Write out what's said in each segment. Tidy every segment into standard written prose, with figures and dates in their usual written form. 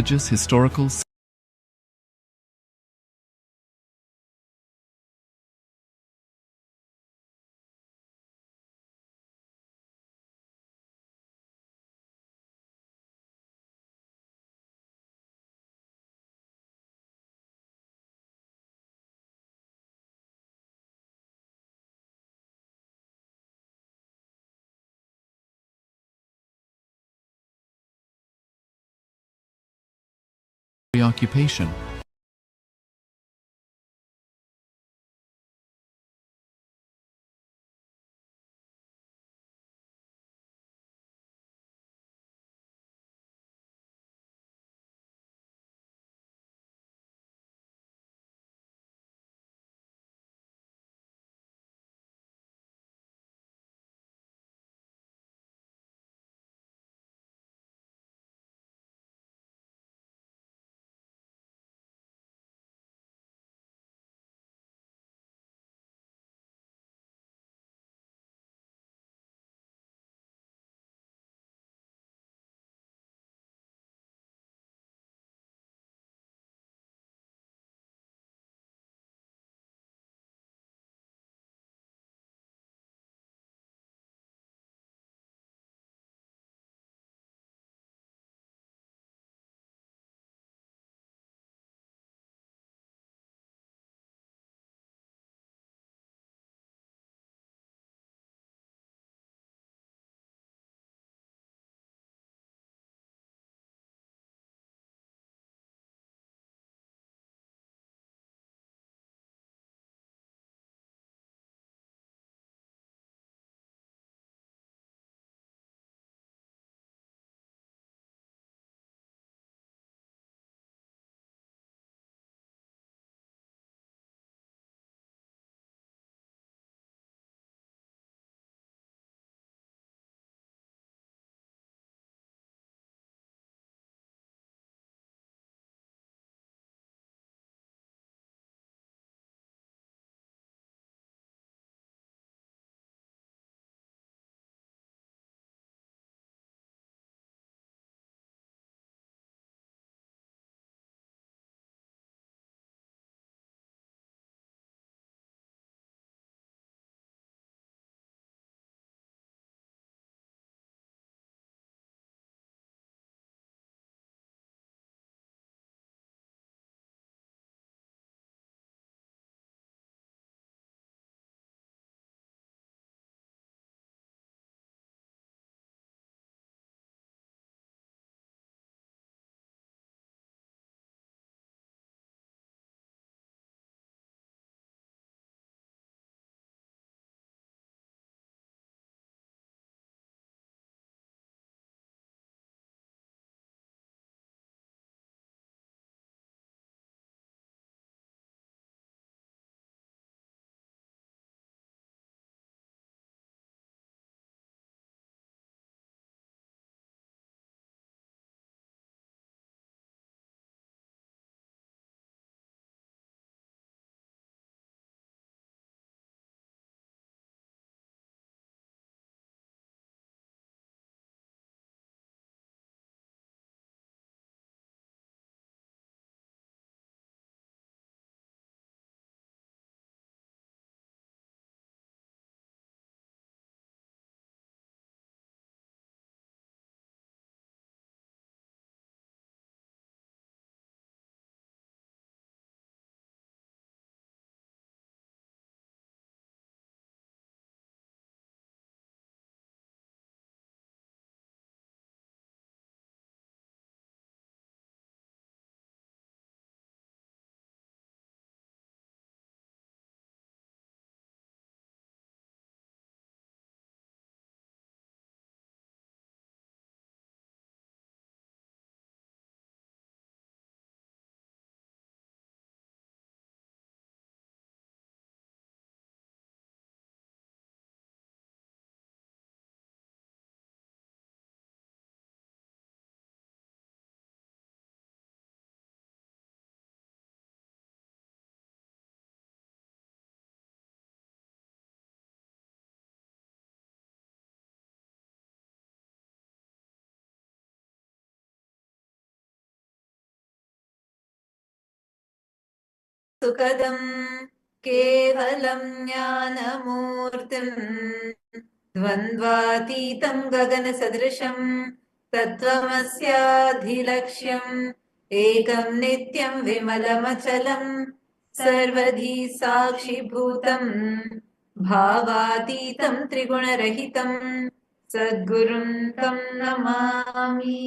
religious, historical, preoccupation. सुखदं केवलं ज्ञानमूर्तिं द्वन्द्वातीतं गगनसदृशं तत्त्वमस्याधिलक्ष्यम् एकं नित्यं विमलमचलं सर्वधी साक्षिभूतं भावातीतं त्रिगुणरहितं सद्गुरुं तं Namami.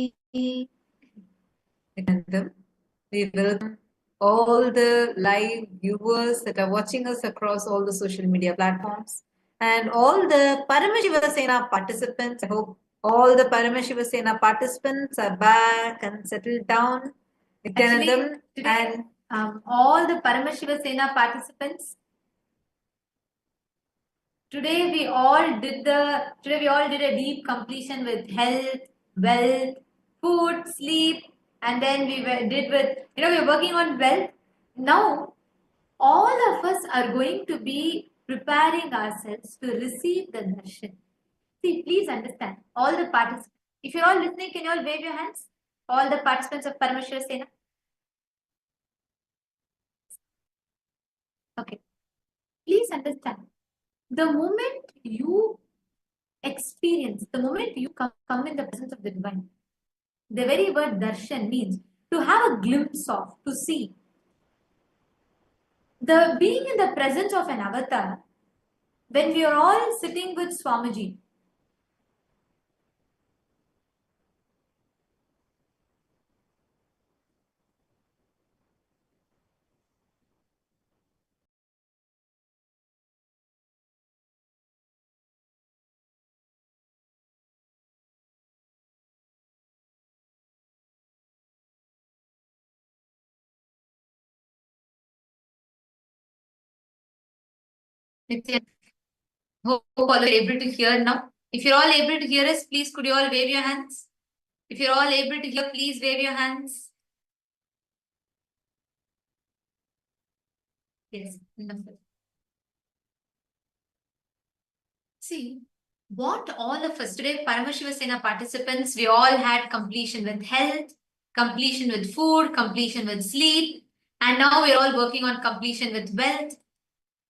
We welcome all the live viewers that are watching us across all the social media platforms and all the Paramashiva Sena participants. I hope all the Paramashiva Sena participants are back and settled down. Actually, today, all the Paramashiva Sena participants, today we all did a deep completion with health, wealth, food, sleep, and then we're working on wealth. Now, all of us are going to be preparing ourselves to receive the darshan. See, please understand, all the participants, if you're all listening, can you all wave your hands? All the participants of Paramashiva Sena. Okay. Please understand, the moment you experience, the moment you come in the presence of the divine, the very word darshan means to have a glimpse of, to see. The being in the presence of an avatar, when we are all sitting with Swamiji, hope all are able to hear now. If you're all able to hear us, please could you all wave your hands? If you're all able to hear, please wave your hands. Yes, wonderful. See, what all of us today, Paramashiva Sena participants, we all had completion with health, completion with food, completion with sleep, and now we're all working on completion with wealth.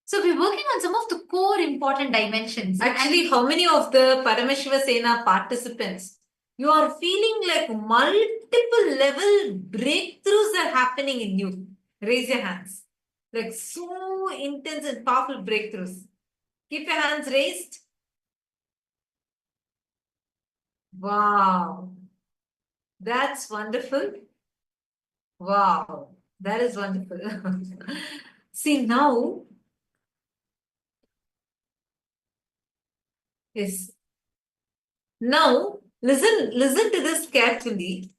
So we're working on some of the core important dimensions. Actually, how many of the Paramashiva Sena participants, you are feeling like multiple level breakthroughs are happening in you? Raise your hands. Like so intense and powerful breakthroughs. Keep your hands raised. Wow. That's wonderful. Wow. That is wonderful. See now. Yes. Now, listen to this carefully.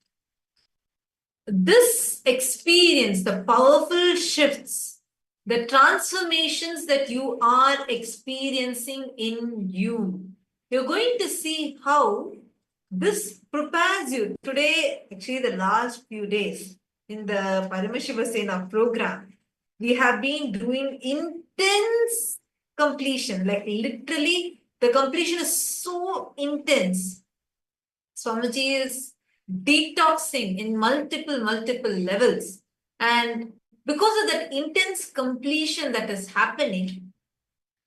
This experience, the powerful shifts, the transformations that you are experiencing in you, you're going to see how this prepares you. Today, actually the last few days in the Paramashiva Sena program, we have been doing intense completion, like literally the completion is so intense. Swamiji is detoxing in multiple levels. And because of that intense completion that is happening,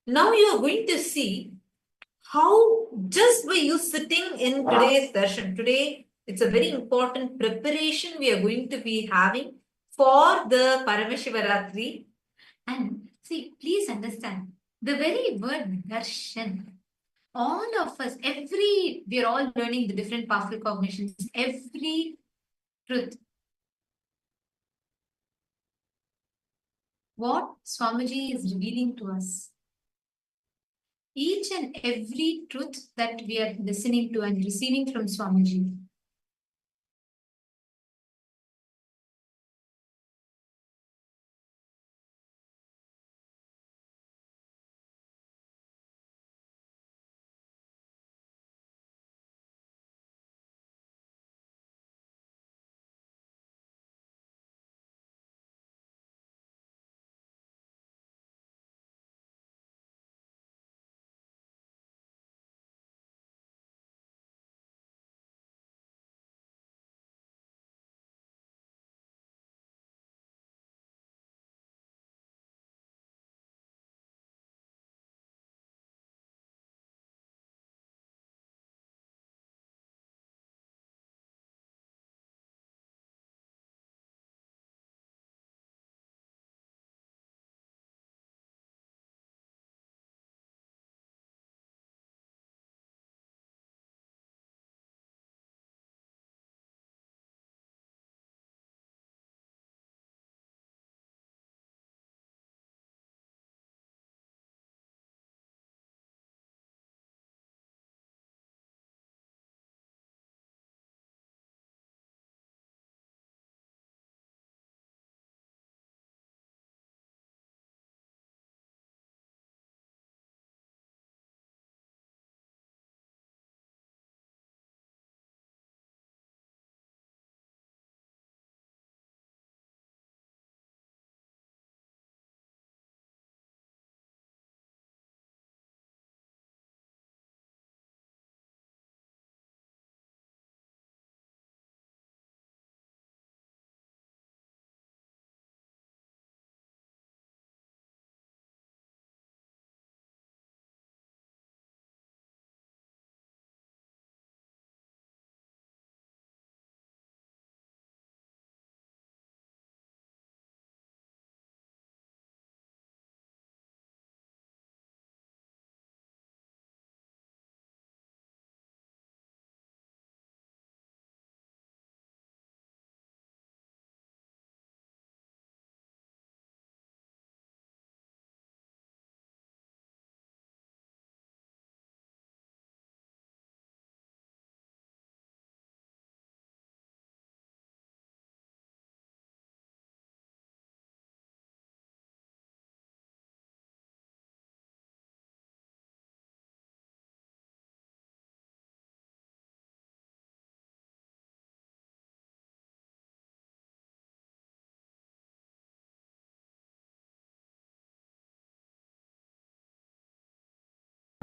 now you are going to see how just by you sitting in today's darshan, today it's a very important preparation we are going to be having for the Paramashivaratri. And see, please understand, the very word darshan, all of us, we're all learning the different powerful cognitions, every truth. What Swamiji is revealing to us, each and every truth that we are listening to and receiving from Swamiji,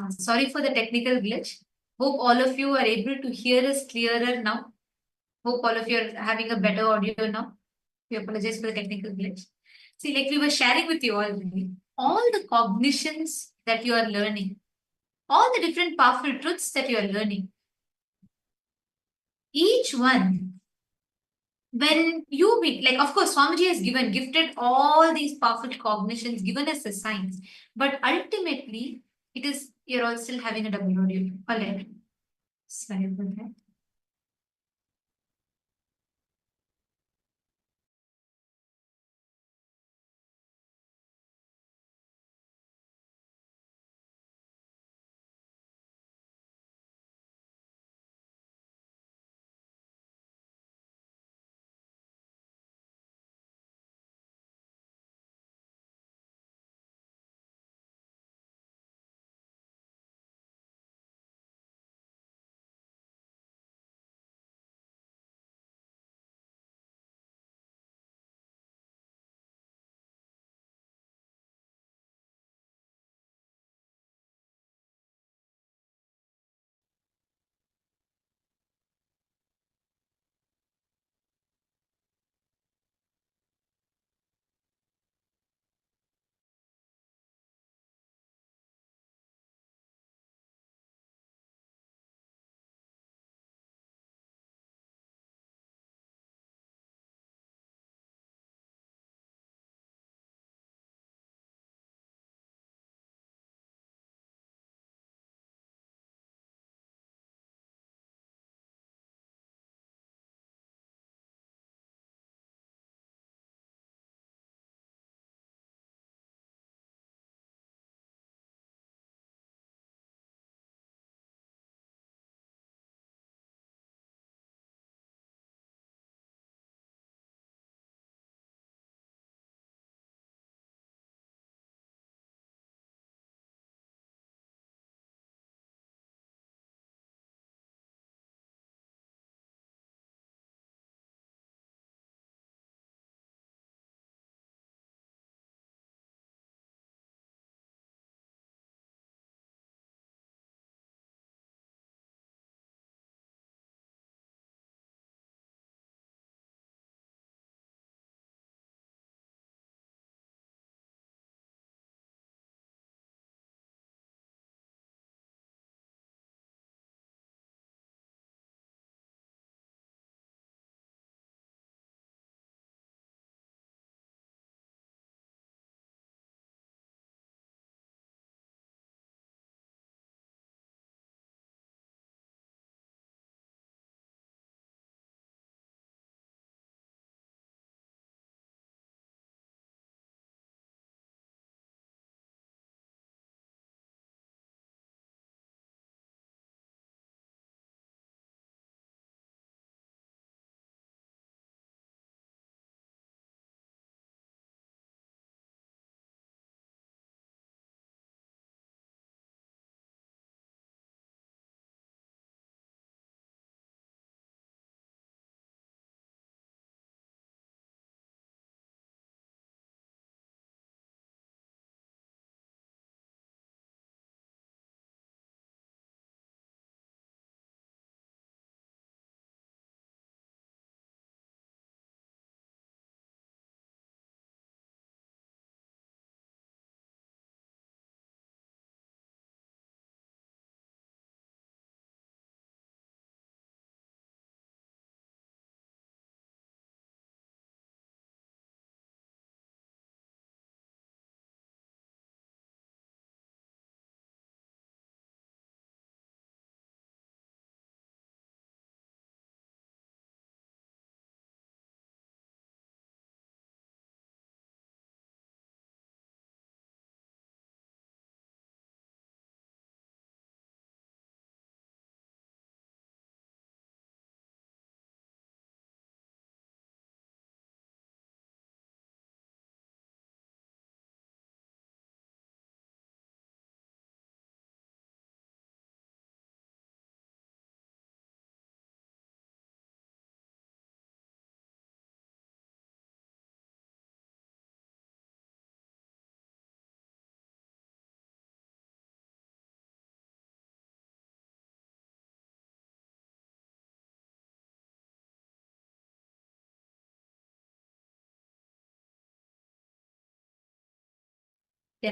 Sorry for the technical glitch. Hope all of you are able to hear us clearer now. Hope all of you are having a better audio now. We apologize for the technical glitch. See, like we were sharing with you already, all the cognitions that you are learning, all the different powerful truths that you are learning, each one, when you meet, like, of course, Swamiji has gifted all these powerful cognitions, given us the science, but ultimately, it is, you're all still having a double audio. All right. Sorry about that.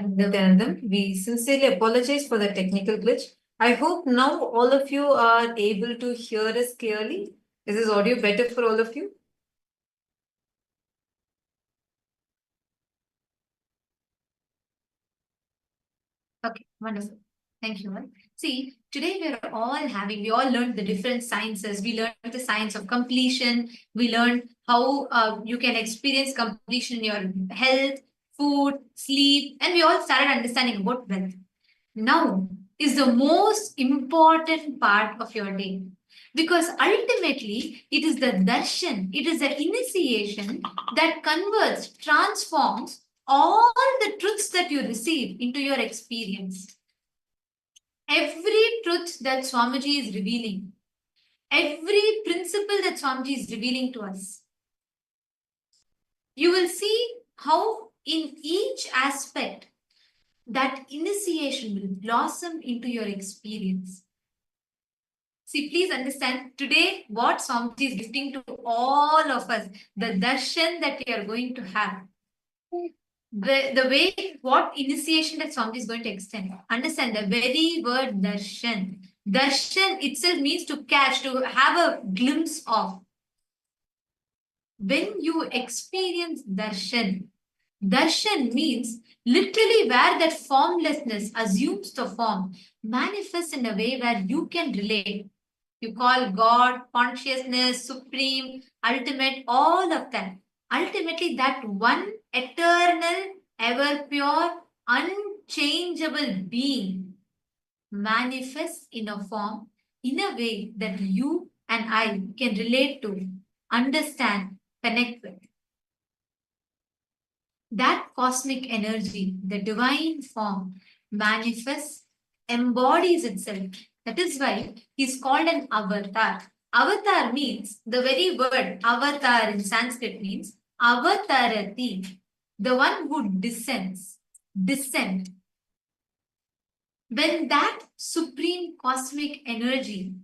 Nityanandam. We sincerely apologize for the technical glitch. I hope now all of you are able to hear us clearly. Is this audio better for all of you? Okay, wonderful. Thank you. See, today we all learned the different sciences. We learned the science of completion. We learned how you can experience completion in your health, food, sleep, and we all started understanding about wealth. Now is the most important part of your day because ultimately it is the darshan, it is the initiation that converts, transforms all the truths that you receive into your experience. Every truth that Swamiji is revealing, every principle that Swamiji is revealing to us, you will see how in each aspect that initiation will blossom into your experience. See, please understand today what Swamiji is gifting to all of us, the darshan that we are going to have. The way, what initiation that Swamiji is going to extend. Understand the very word darshan. Darshan itself means to catch, to have a glimpse of. When you experience darshan, darshan means literally where that formlessness assumes the form, manifests in a way where you can relate. You call God, consciousness, supreme, ultimate, all of that. Ultimately, that one eternal, ever pure, unchangeable being manifests in a form, in a way that you and I can relate to, understand, connect with. That cosmic energy, the divine form, manifests, embodies itself. That is why he's called an avatar. Avatar means, the very word avatar in Sanskrit means avatarati, the one who descends, descend. When that supreme cosmic energy,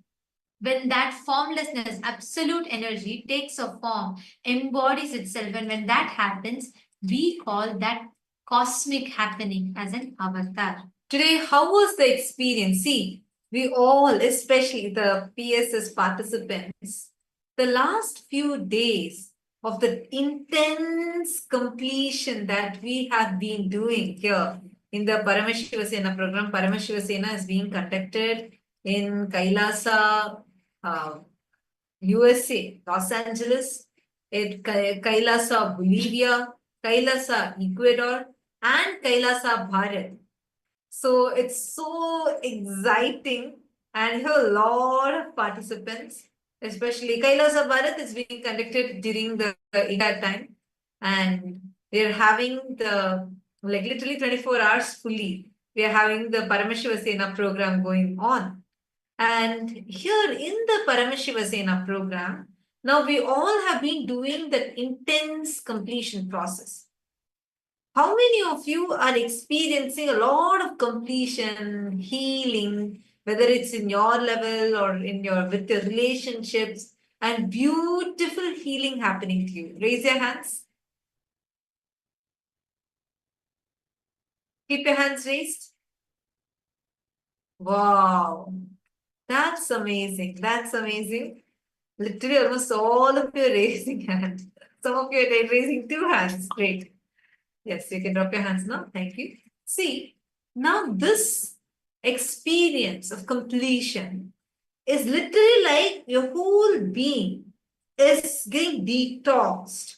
when that formlessness, absolute energy takes a form, embodies itself, and when that happens, we call that cosmic happening as an avatar. Today, how was the experience? See, we all, especially the PSS participants, the last few days of the intense completion that we have been doing here in the Paramashiva program. Paramashiva is being conducted in Kailasa, USA, Los Angeles, at Kailasa, Bolivia, Kailasa, Ecuador, and Kailasa, Bharat. So it's so exciting and here a lot of participants, especially Kailasa Bharat is being conducted during the entire time. And we're having the, like literally 24 hours fully, we are having the Paramashiva program going on. And here in the Paramashiva program, now we all have been doing that intense completion process. How many of you are experiencing a lot of completion, healing, whether it's in your level or in your with your relationships, and beautiful healing happening to you? Raise your hands. Keep your hands raised. Wow, that's amazing. That's amazing. Literally, almost all of you are raising hands. Some of you are raising two hands. Great. Yes, you can drop your hands now. Thank you. See, now this experience of completion is literally like your whole being is getting detoxed.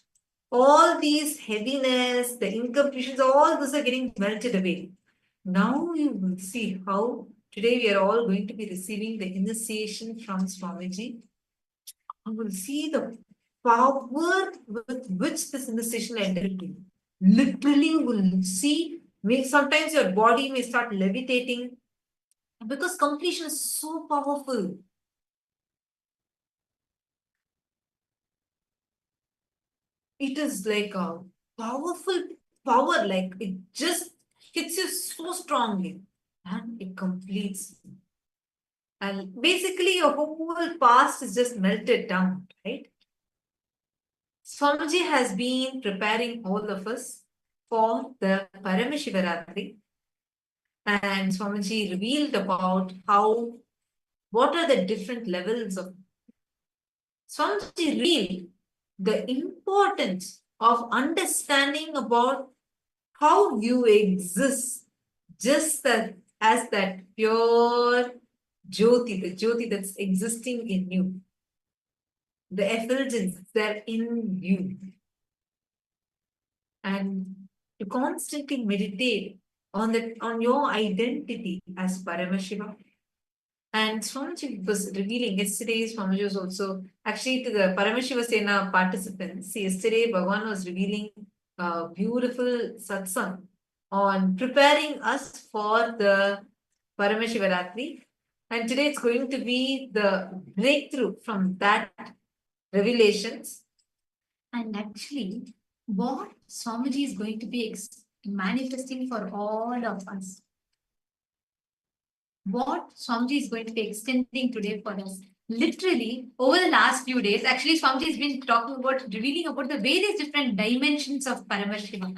All these heaviness, the incompletions, all those are getting melted away. Now you will see how today we are all going to be receiving the initiation from Swamiji. You will see the power with which this initiation entered you. Literally, you will see, sometimes your body may start levitating because completion is so powerful. It is like a powerful power, like it just hits you so strongly and it completes you. And basically, your whole past is just melted down, right? Swamiji has been preparing all of us for the Paramashivaratri. And Swamiji revealed about what are the different levels of. Swamiji revealed the importance of understanding about how you exist just as that pure Jyoti, the Jyoti that's existing in you. The effulgence that's in you. And to constantly meditate on your identity as Paramashiva. And Swamiji was revealing yesterday, Swamiji was also actually to the Paramashiva Sena participants. Yesterday, Bhagavan was revealing a beautiful satsang on preparing us for the Paramashivaratri. And today it's going to be the breakthrough from that revelations. And actually, what Swamiji is going to be manifesting for all of us. What Swamiji is going to be extending today for us. Literally, over the last few days, actually, Swamiji has been talking about, revealing about the various different dimensions of Paramashiva.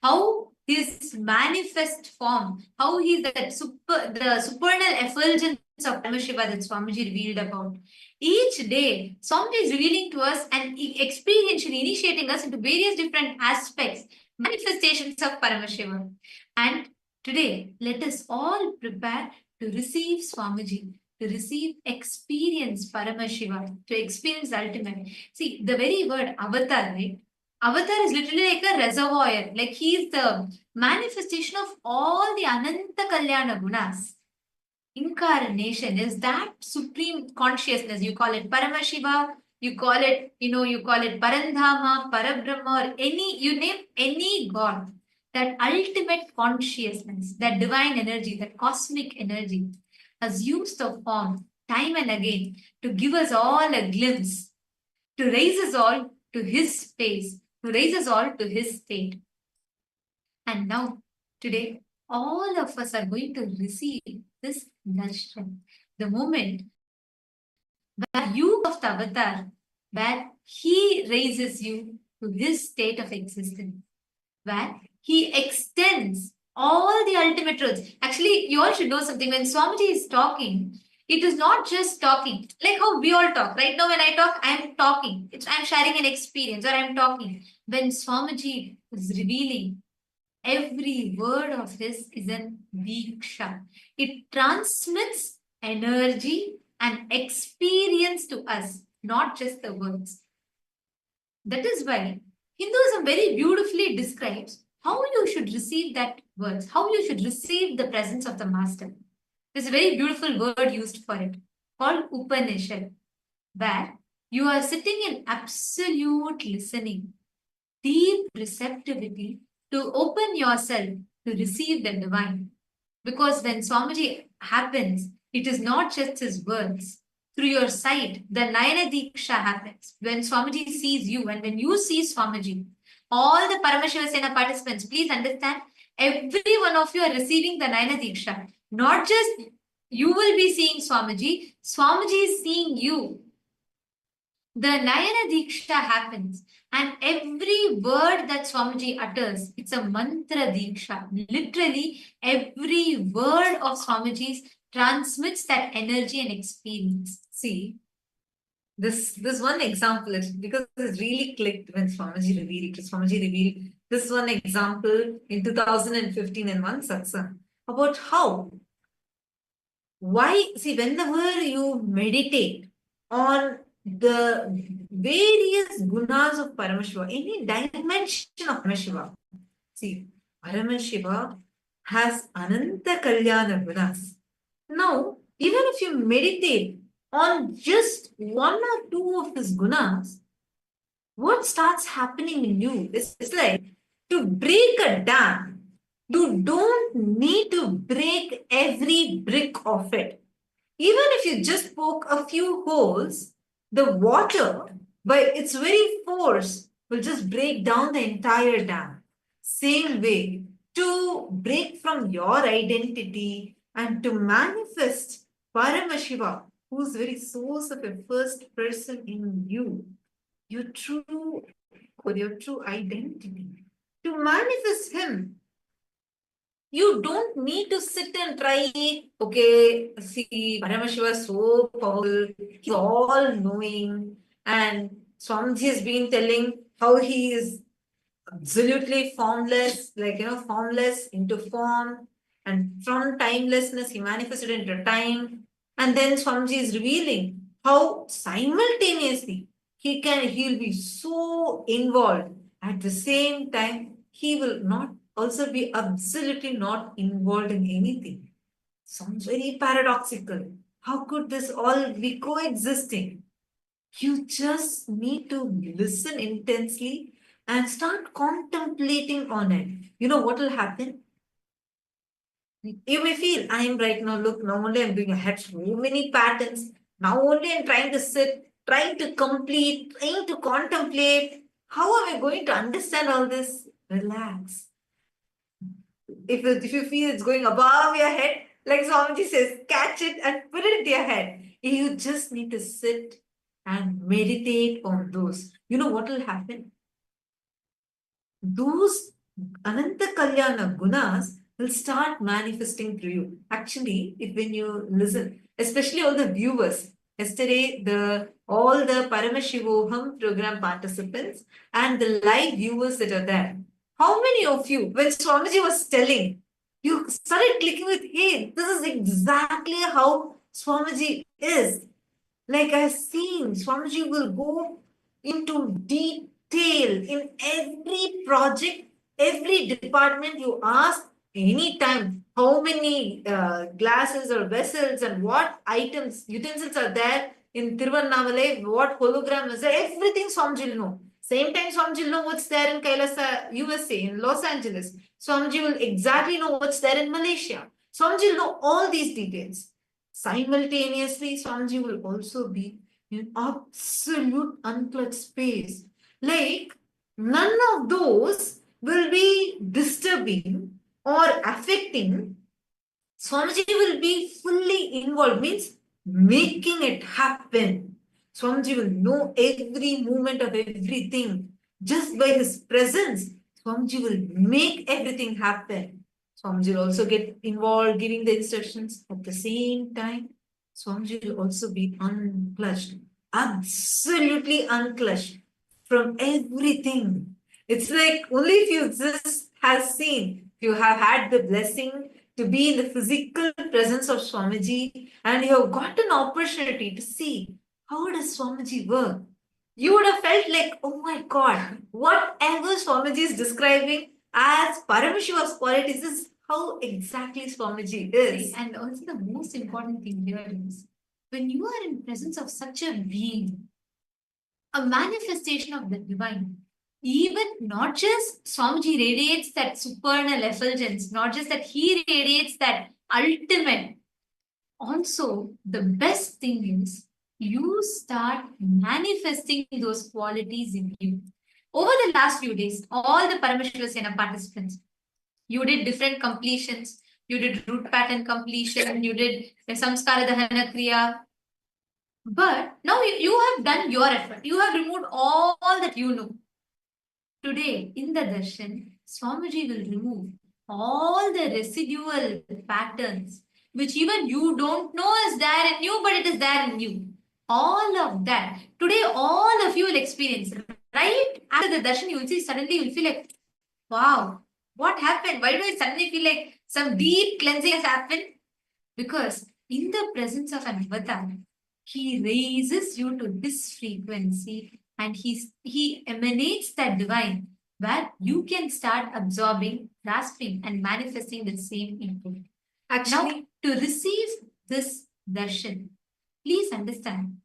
How his manifest form, how he's the supernal effulgence of Paramashiva that Swamiji revealed about. Each day, Swamiji is revealing to us and experientially initiating us into various different aspects, manifestations of Paramashiva. And today, let us all prepare to receive Swamiji, to receive experience Paramashiva, to experience the ultimate. See, the very word avatar, right? Avatar is literally like a reservoir, like he is the manifestation of all the Ananta Kalyana Gunas. Incarnation is that supreme consciousness. You call it Paramashiva, you call it Parandhama, Parabrahma, or you name any god. That ultimate consciousness, that divine energy, that cosmic energy has used the form time and again to give us all a glimpse, to raise us all to his space, to raise us all to his state. And now, today, all of us are going to receive this darshan, the moment where you of the avatar, where he raises you to his state of existence, where he extends all the ultimate truths. Actually, you all should know something. When Swamiji is talking, it is not just talking, like how we all talk. Right now, when I talk, I am talking. I'm sharing an experience or I'm talking. When Swamiji is revealing, every word of his is an Diksha. It transmits energy and experience to us, not just the words. That is why Hinduism very beautifully describes how you should receive that words, how you should receive the presence of the master. There's a very beautiful word used for it called Upanishad, where you are sitting in absolute listening, deep receptivity to open yourself to receive the divine. Because when Swamiji happens, it is not just his words. Through your sight, the Nayana Diksha happens. When Swamiji sees you and when you see Swamiji, all the Paramashiva Sena participants, please understand, every one of you are receiving the Nayana Diksha. Not just you will be seeing Swamiji, Swamiji is seeing you. The Nayana Diksha happens, and every word that Swamiji utters, it's a mantra Diksha. Literally, every word of Swamiji's transmits that energy and experience. See, this one example is because it really clicked when Swamiji revealed. Swamiji revealed this one example in 2015 in one satsang about whenever you meditate on the various gunas of Paramashiva, any dimension of Paramashiva. See, Paramashiva has Ananta Kalyana gunas. Now, even if you meditate on just one or two of his gunas, what starts happening in you is like to break a dam. You don't need to break every brick of it. Even if you just poke a few holes, the water, by its very force, will just break down the entire dam. Same way, to break from your identity and to manifest Paramashiva, who's very source of a first person in you, your true identity. To manifest him, you don't need to sit and try, okay, see, Paramashiva is so powerful, he's all knowing, and Swamiji has been telling how he is absolutely formless, like, formless into form, and from timelessness, he manifested into time. And then Swamiji is revealing how simultaneously he'll be so involved. At the same time, he will not also be absolutely not involved in anything. Sounds very paradoxical. How could this all be coexisting? You just need to listen intensely and start contemplating on it. You know what will happen? You may feel, I am right now, look, now only I'm doing, I had so many patterns. Now only I'm trying to sit, trying to complete, trying to contemplate. How am I going to understand all this? Relax. If you feel it's going above your head, like Swamiji says, catch it and put it into your head. You just need to sit and meditate on those. You know what will happen? Those Ananta Kalyana gunas will start manifesting through you. Actually, if when you listen, especially all the viewers, yesterday all the Paramashivoham program participants and the live viewers that are there, how many of you, when Swamiji was telling, you started clicking with, hey, this is exactly how Swamiji is. Like I've seen, Swamiji will go into detail in every project, every department you ask anytime how many glasses or vessels and what items, utensils are there in Tiruvannamalai, what hologram is there, everything Swamiji will know. Same time, Swamiji will know what's there in Kailasa, USA, in Los Angeles. Swamiji will exactly know what's there in Malaysia. Swamiji will know all these details. Simultaneously, Swamiji will also be in absolute unclutched space. Like, none of those will be disturbing or affecting. Swamiji will be fully involved, means making it happen. Swamiji will know every movement of everything. Just by his presence, Swamiji will make everything happen. Swamiji will also get involved giving the instructions. At the same time, Swamiji will also be unclutched, absolutely unclutched from everything. It's like only if you just have seen, if you have had the blessing to be in the physical presence of Swamiji and you have got an opportunity to see how does Swamiji work, you would have felt like, oh my God, whatever Swamiji is describing as Paramashiva's qualities is how exactly Swamiji is. And also the most important thing here is, when you are in presence of such a being, a manifestation of the divine, even not just Swamiji radiates that supernal effulgence, not just that he radiates that ultimate. Also, the best thing is you start manifesting those qualities in you. Over the last few days, all the Paramashiva Sena participants, you did different completions. You did root pattern completion. You did the Samskara Dahana Kriya. But now you have done your effort. You have removed all that you know. Today, in the Darshan, Swamiji will remove all the residual patterns, which even you don't know is there in you, but it is there in you. All of that. Today, all of you will experience. Right after the Darshan, you will see, suddenly you will feel like, wow, what happened? Why do I suddenly feel like some deep cleansing has happened? Because in the presence of an avatar, he raises you to this frequency and he emanates that divine where you can start absorbing, grasping, and manifesting the same input. Actually, now, to receive this darshan, please understand,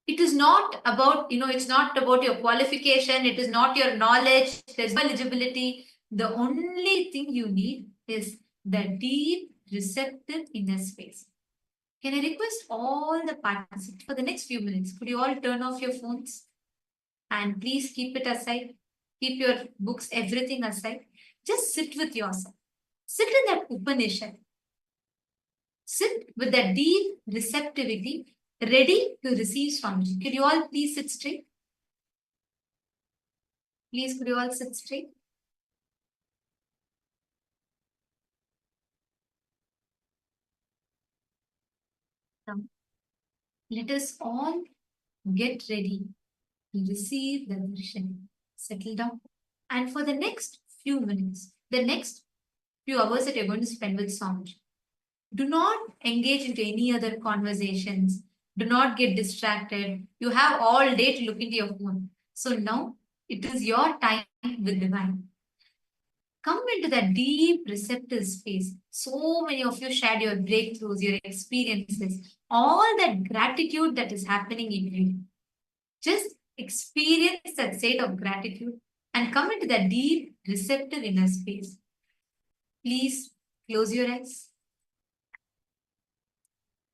it is not about, it's not about your qualification, it is not your knowledge, there's no eligibility. The only thing you need is the deep, receptive inner space. Can I request all the participants for the next few minutes? Could you all turn off your phones? And please keep it aside. Keep your books, everything aside. Just sit with yourself. Sit in that Upanishad. Sit with that deep receptivity, ready to receive Swamiji. Could you all please sit straight? Please, could you all sit straight? Let us all get ready to receive the darshan. Settle down. And for the next few minutes, the next few hours that you're going to spend with Swamiji, do not engage into any other conversations. Do not get distracted. You have all day to look into your phone. So now it is your time with divine. Come into that deep receptive space. So many of you shared your breakthroughs, your experiences, all that gratitude that is happening in you. Just experience that state of gratitude and come into that deep receptive inner space. Please close your eyes.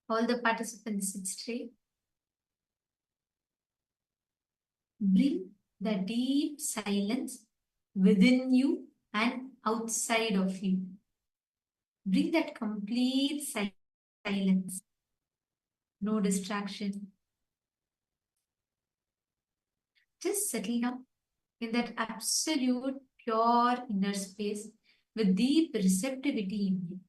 All the participants sit straight. Bring the deep silence within you and outside of you. Bring that complete silence. No distraction. Just settle down in that absolute pure inner space with deep receptivity in you.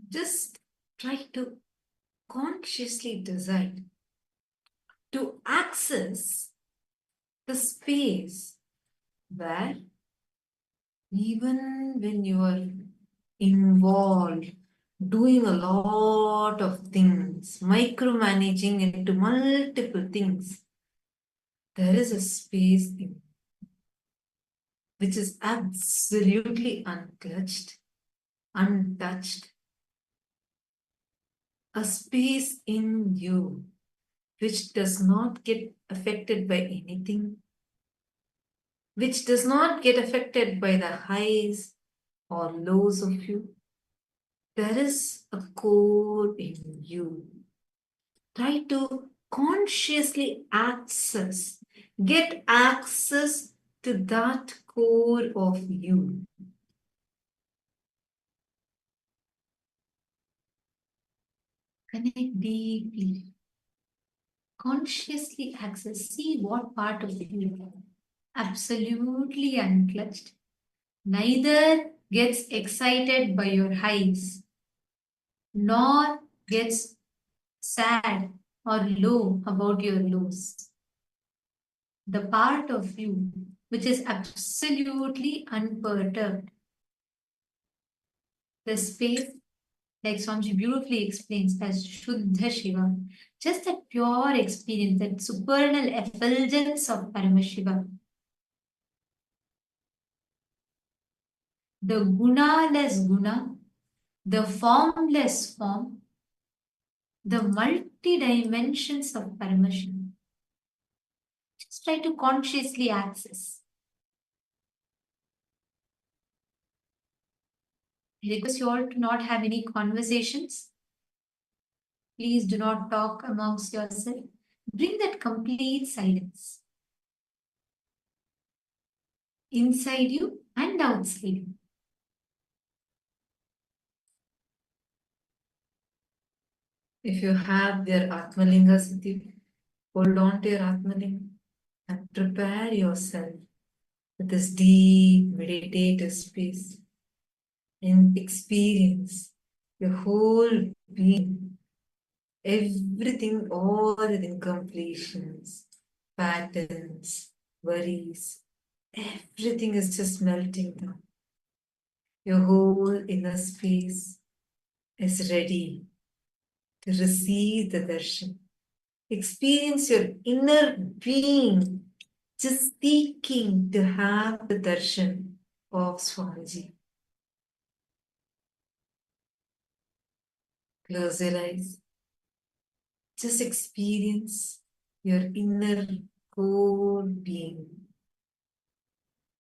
Just try to consciously decide to access the space where even when you are involved, doing a lot of things, micromanaging into multiple things, there is a space in which is absolutely unclutched, untouched, a space in you which does not get affected by anything, which does not get affected by the highs or lows of you. There is a core in you. Try to consciously get access to that core of you. Connect deeply. Consciously access. See what part of you absolutely unclutched. Neither gets excited by your highs, nor gets sad or low about your lows. The part of you which is absolutely unperturbed. The space, like Swamiji beautifully explains, as Shuddha Shiva, just that pure experience, that supernal effulgence of Paramashiva. The guna-less guna, the formless form, the multi-dimensions of Paramashiva. Just try to consciously access. I request you all to not have any conversations. Please do not talk amongst yourself. Bring that complete silence inside you and outside you. If you have your Atma Linga with you, hold on to your Atma Linga and prepare yourself with this deep meditative space and experience your whole being, everything, all the incompletions, patterns, worries, everything is just melting down. Your whole inner space is ready to receive the darshan. Experience your inner being just seeking to have the darshan of Swamiji. Close your eyes. Just experience your inner core being,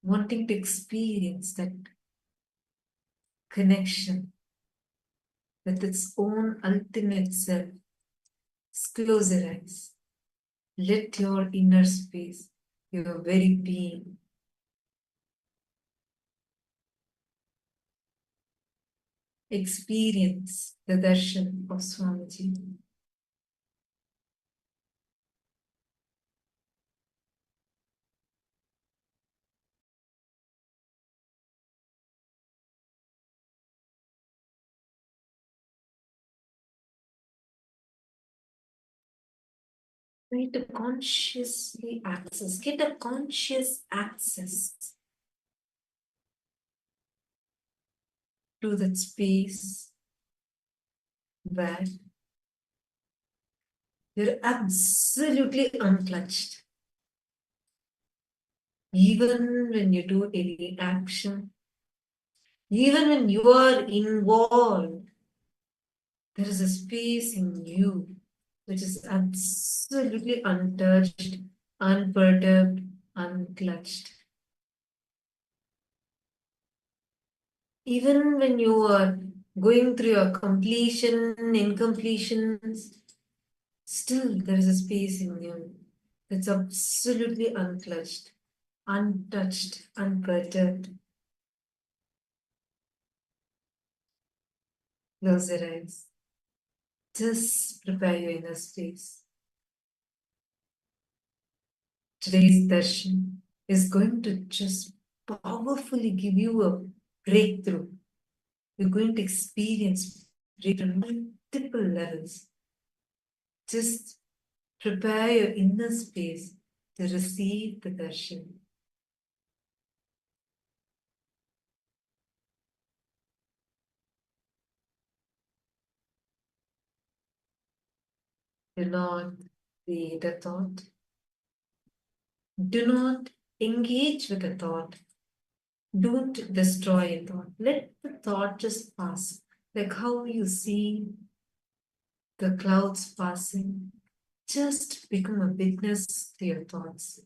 wanting to experience that connection with its own ultimate self. Just close your eyes. Let your inner space, your very being, experience the darshan of Swamiji. Try to consciously access, get a conscious access to that space where you're absolutely unclutched. Even when you do any action, even when you are involved, there is a space in you which is absolutely untouched, unperturbed, unclutched. Even when you are going through your completion, incompletions, still there is a space in you that's absolutely unclutched, untouched, unperturbed. Close your eyes. Just prepare your inner space. Today's darshan is going to just powerfully give you a breakthrough. You're going to experience breakthrough on multiple levels. Just prepare your inner space to receive the darshan. Do not create a thought. Do not engage with a thought. Don't destroy a thought. Let the thought just pass. Like how you see the clouds passing. Just become a witness to your thoughts.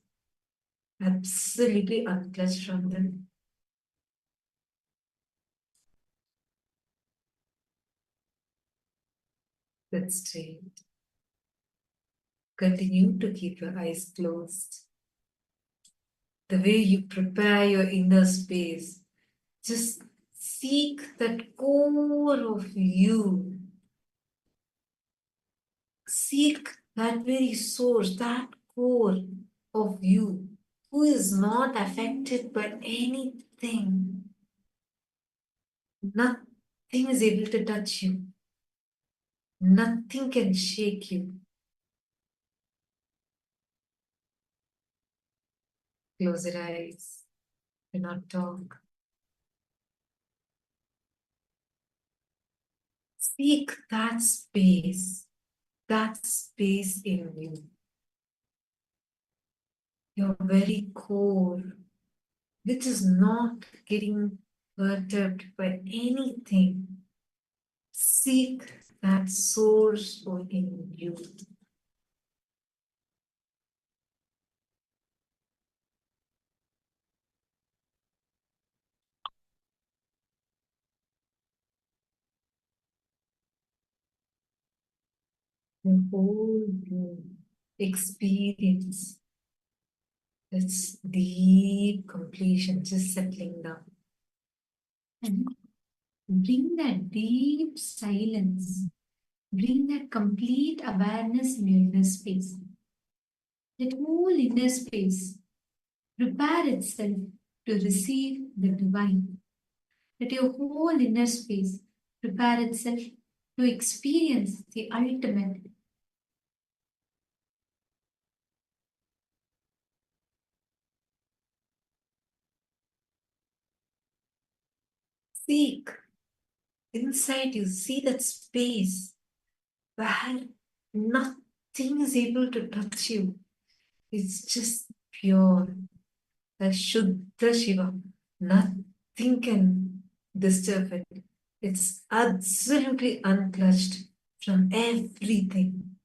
Absolutely unclutched from them. That's straight. Continue to keep your eyes closed. The way you prepare your inner space, just seek that core of you. Seek that very source, that core of you, who is not affected by anything. Nothing is able to touch you. Nothing can shake you. Close your eyes. Do not talk. Seek that space in you. Your very core, which is not getting perturbed by anything. Seek that source in you. The whole being experience this deep completion, just settling down. And bring that deep silence, bring that complete awareness in your inner space. That whole inner space prepare itself to receive the divine. Let your whole inner space prepare itself to experience the ultimate. Seek inside you, see that space where nothing is able to touch you. It's just pure, the Shuddha Shiva. Nothing can disturb it. It's absolutely unclutched from everything.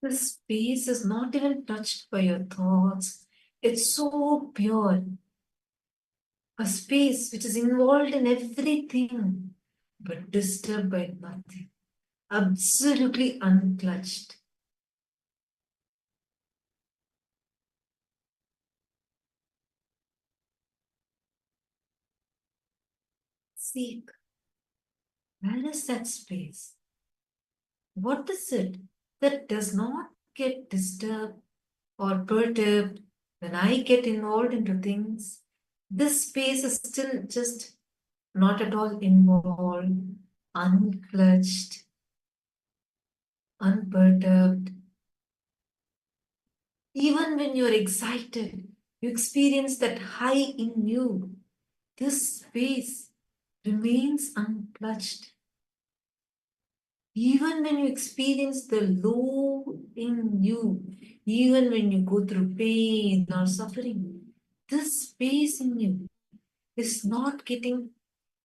The space is not even touched by your thoughts. It's so pure. A space which is involved in everything. but disturbed by nothing, absolutely unclutched. Seek. Where is that space? What is it that does not get disturbed or perturbed when I get involved into things? This space is still just not at all involved, unclutched, unperturbed. Even when you're excited, you experience that high in you. This space remains unclutched. Even when you experience the low in you, even when you go through pain or suffering, this space in you is not getting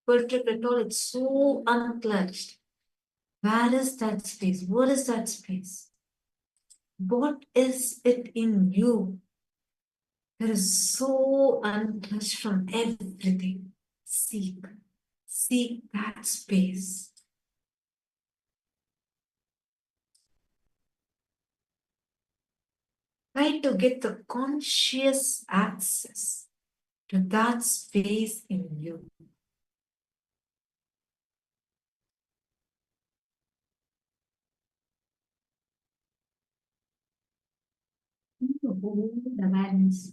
perturbed at all. It's so unclutched. Where is that space? What is that space? What is it in you that is so unclutched from everything? Seek. Seek that space. Try to get the conscious access to that space in you. Hold awareness.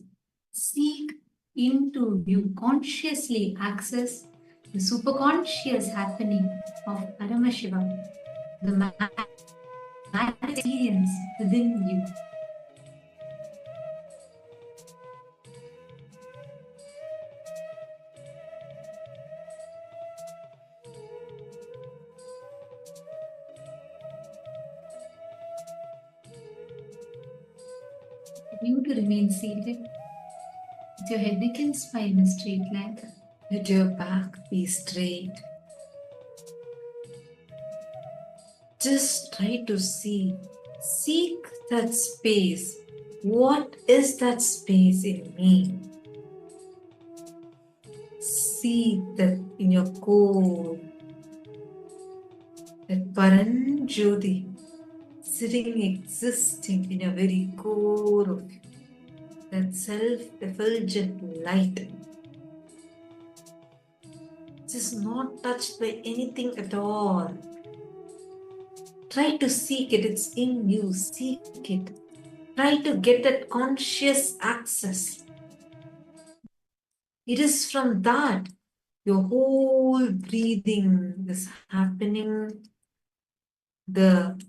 Seek into you. Consciously access the superconscious happening of Paramashiva, the experience within you. You to remain seated with your head, neck, and spine in a straight line. Let your back be straight. Just try to seek that space. What is that space in me? See that in your core, that Paranjyoti sitting, existing in your very core of you, that self-effulgent light. Just not touched by anything at all. Try to seek it, it's in you, seek it. Try to get that conscious access. It is from that your whole breathing is happening. The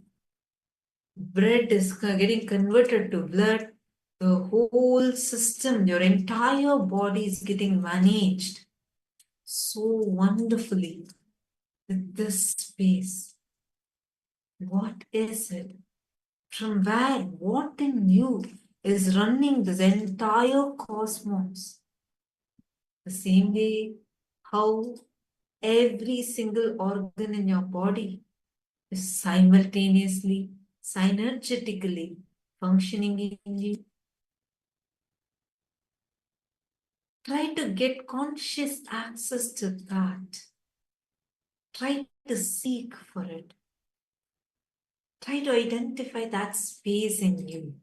breath is getting converted to blood. The whole system, your entire body is getting managed so wonderfully with this space. What is it? From where? What in you is running this entire cosmos? The same way how every single organ in your body is simultaneously, synergetically functioning in you. Try to get conscious access to that. Try to seek for it. Try to identify that space in you.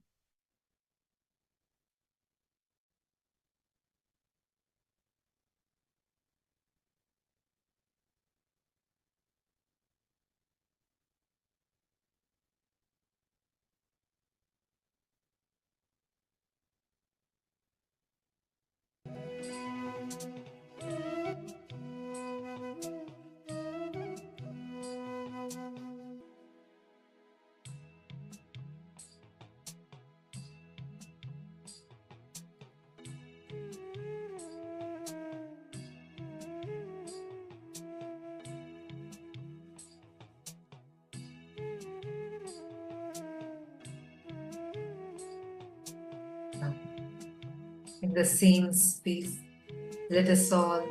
In the same space, let us all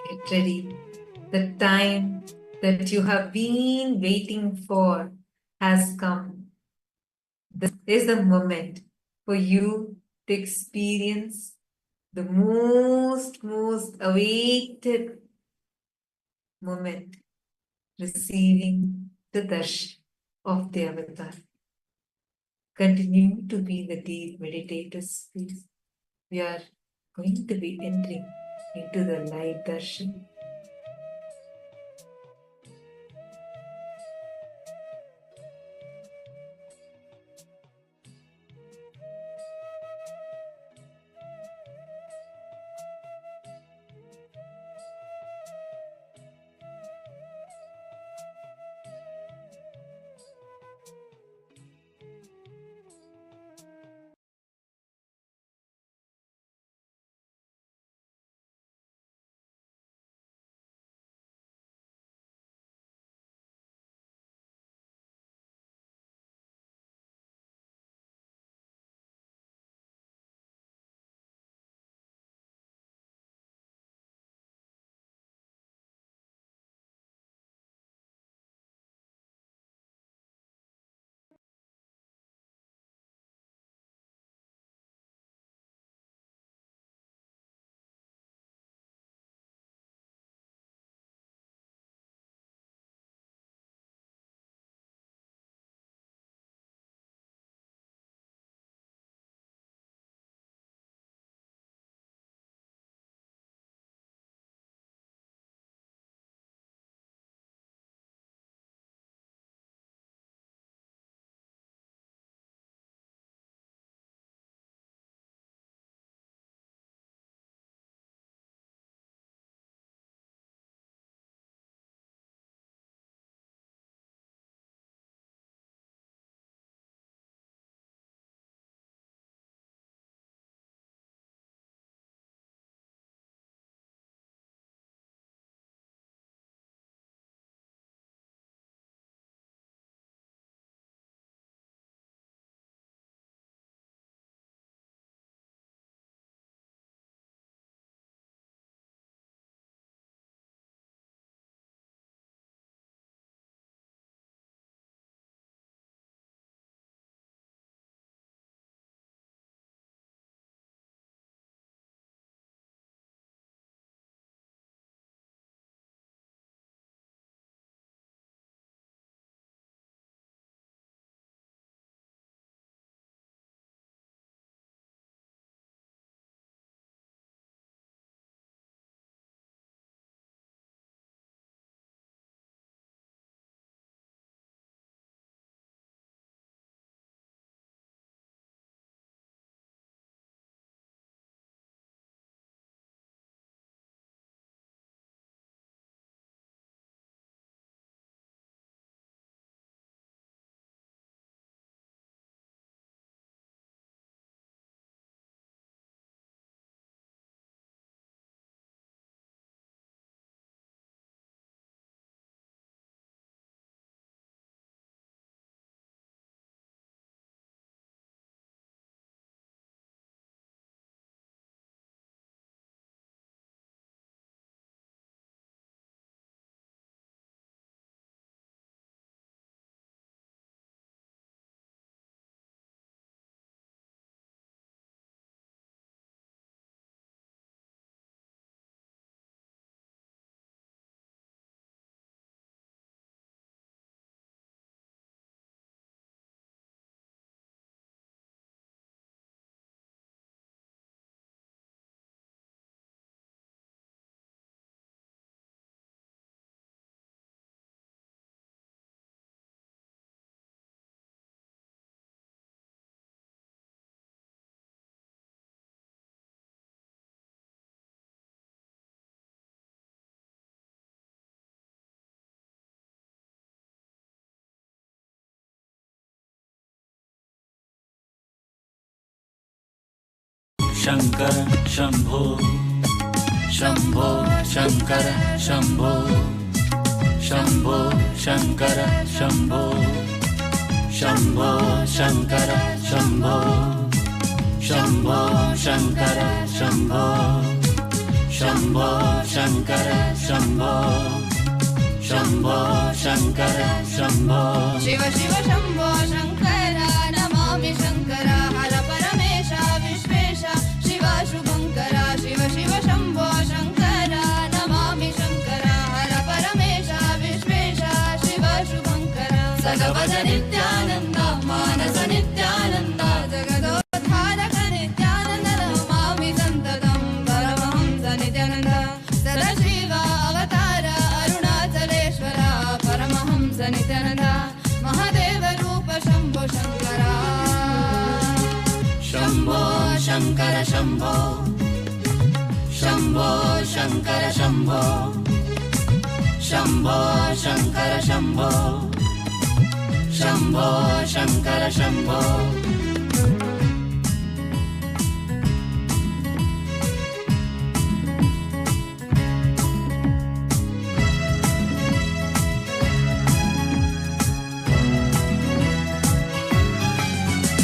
get ready. The time that you have been waiting for has come. This is the moment for you to experience the most awaited moment receiving the darshan of the avatar. Continue to be in the deep meditative space. We are going to be entering into the light darshan. Shankara Shambho Shambho Shankara Shambho Shambho Shankara Shambho Shambho Shankara Shambho Shambho Shankara Shambho Shambho Shankara Shambho Shambho Shankara Shambho Shiva Shiva Shambho Shankara Namami Shankara Hara Paramesha Vishvesha Shiva Shubhankara Shiva Shiva Shambho Shankara Namami Shankara Hara Paramesha Vishvesha सगवद Nityanand मानस नित्यानन्द जगदोद्धारक नित्यानन्द नमामि सन्ततं परमहंस नित्यानन्द सदाशिव अवतार अरुणाचलेश्वर परमहंस नित्यानन्द महादेव रूप शम्भो शङ्करा शम्भो शङ्कर शम्भो शम्भो शङ्कर शम्भो शम्भो शङ्कर शम्भो शम्भो शङ्कर शम्भो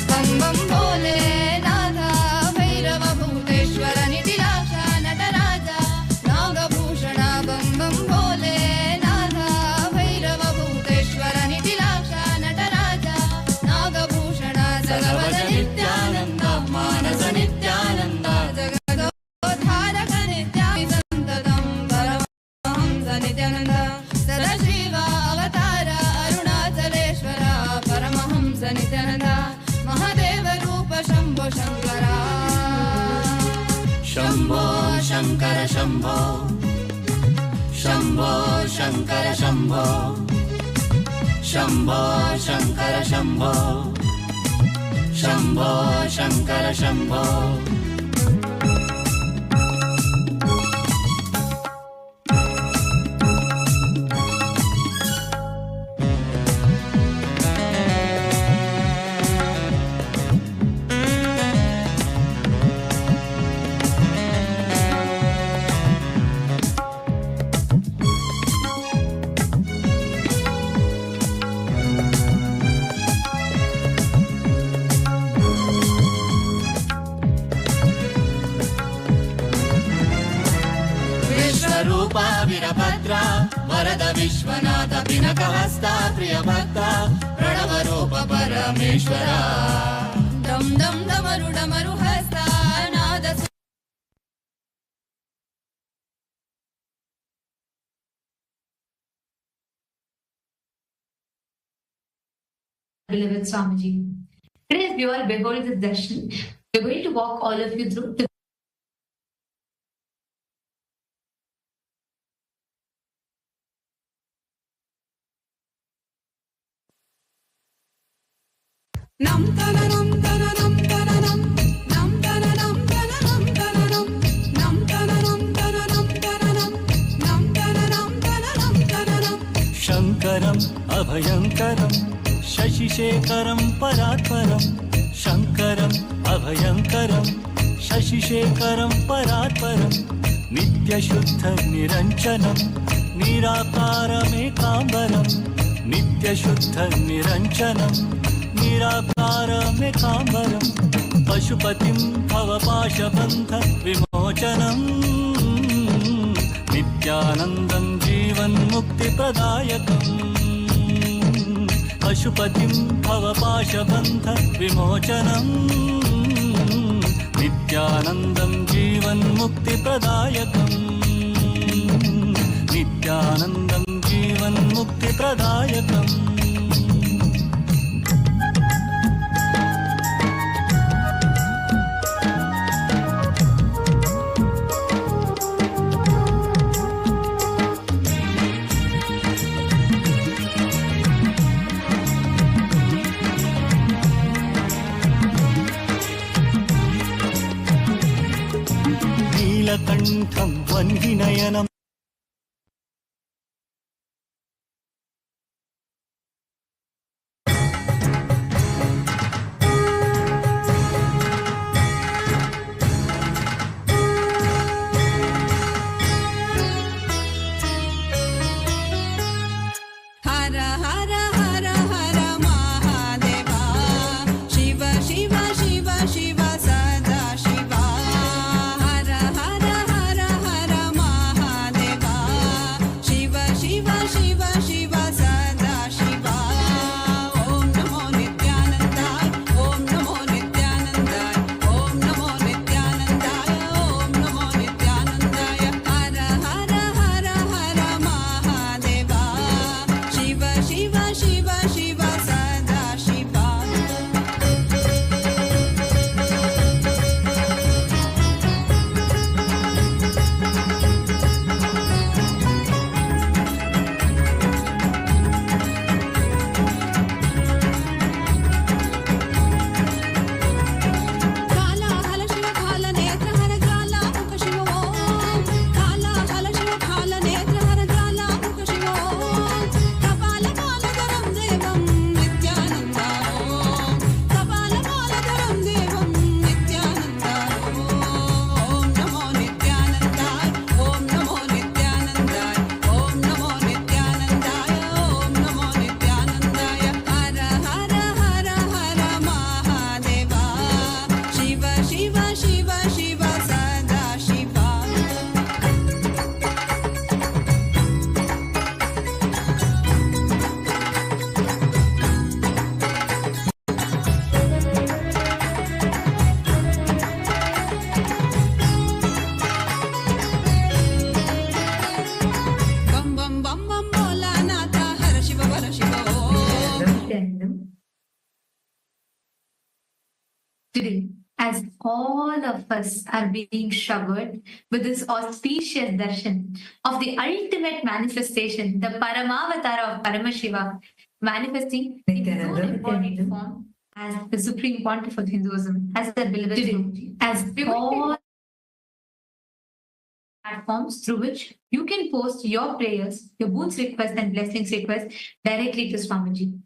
बम बम भोले नाथा भैरव भूतेश्वर निधिलाक्षा नटराजा नागभूषण बम बम भोले नाथा भैरव भूतेश्वर निधिलाक्षा नटराजा नागभूषण सगवद जगवद नित्यानन्द मानस नित्यानन्द जगदोद्धारक नित्यामि सन्ततं परमहंस नित्यानन्द सदाशिव अवतार अरुणाचलेश्वर परमहंस नित्यानन्द महादेव रूप शम्भो शङ्करा शम्भो शङ्कर शम्भो शम्भो शङ्कर शम्भो शम्भो शङ्कर शम्भो शम्भो शङ्कर शम्भो विश्वरूपा वीरभद्रा वरद विश्वनाथ पिनकहस्ता प्रियभक्ता प्रणवरूप परमेश्वरा डम डम डमरु डमरु हस्ता नाद Beloved Swamiji. Today, as we all behold this darshan, we are going to walk all of you through the nam tananam tananam tananam nam tananam tananam tananam nam tananam tananam tananam nam tananam tananam tananam शङ्करम् अभयङ्करम् शशिशेखरम् परात्परम् शङ्करम् अभयङ्करम् शशिशेखरम् परात्परम् नित्यशुद्ध निरञ्जनम् निराकारमेकाम्बरम् नित्यशुद्ध निरञ्जनम् निराकारमेकाम्बरम् पशुपतिं भवपाशबन्ध विमोचनम् नित्यानन्दं जीवन्मुक्तिप्रदायकम् पशुपतिं भवपाशबन्ध विमोचनम् नित्यानन्दं जीवन्मुक्तिप्रदायकम् नित्यानन्दं जीवन्मुक्तिप्रदायकम् नीलकण्ठं वह्निनयनम् हर हर हर हर महादेवा शिव शिव शिव शिव सदा शिवा हर हर हर हर Today, as all of us are being showered with this auspicious darshan of the ultimate manifestation, the Paramavatara of Paramashiva, manifesting in his own embodied form as the Supreme Pontiff of Hinduism, as the beloved Swamiji, as all platforms through which you can post your prayers, your boons requests and blessings requests directly to Swamiji.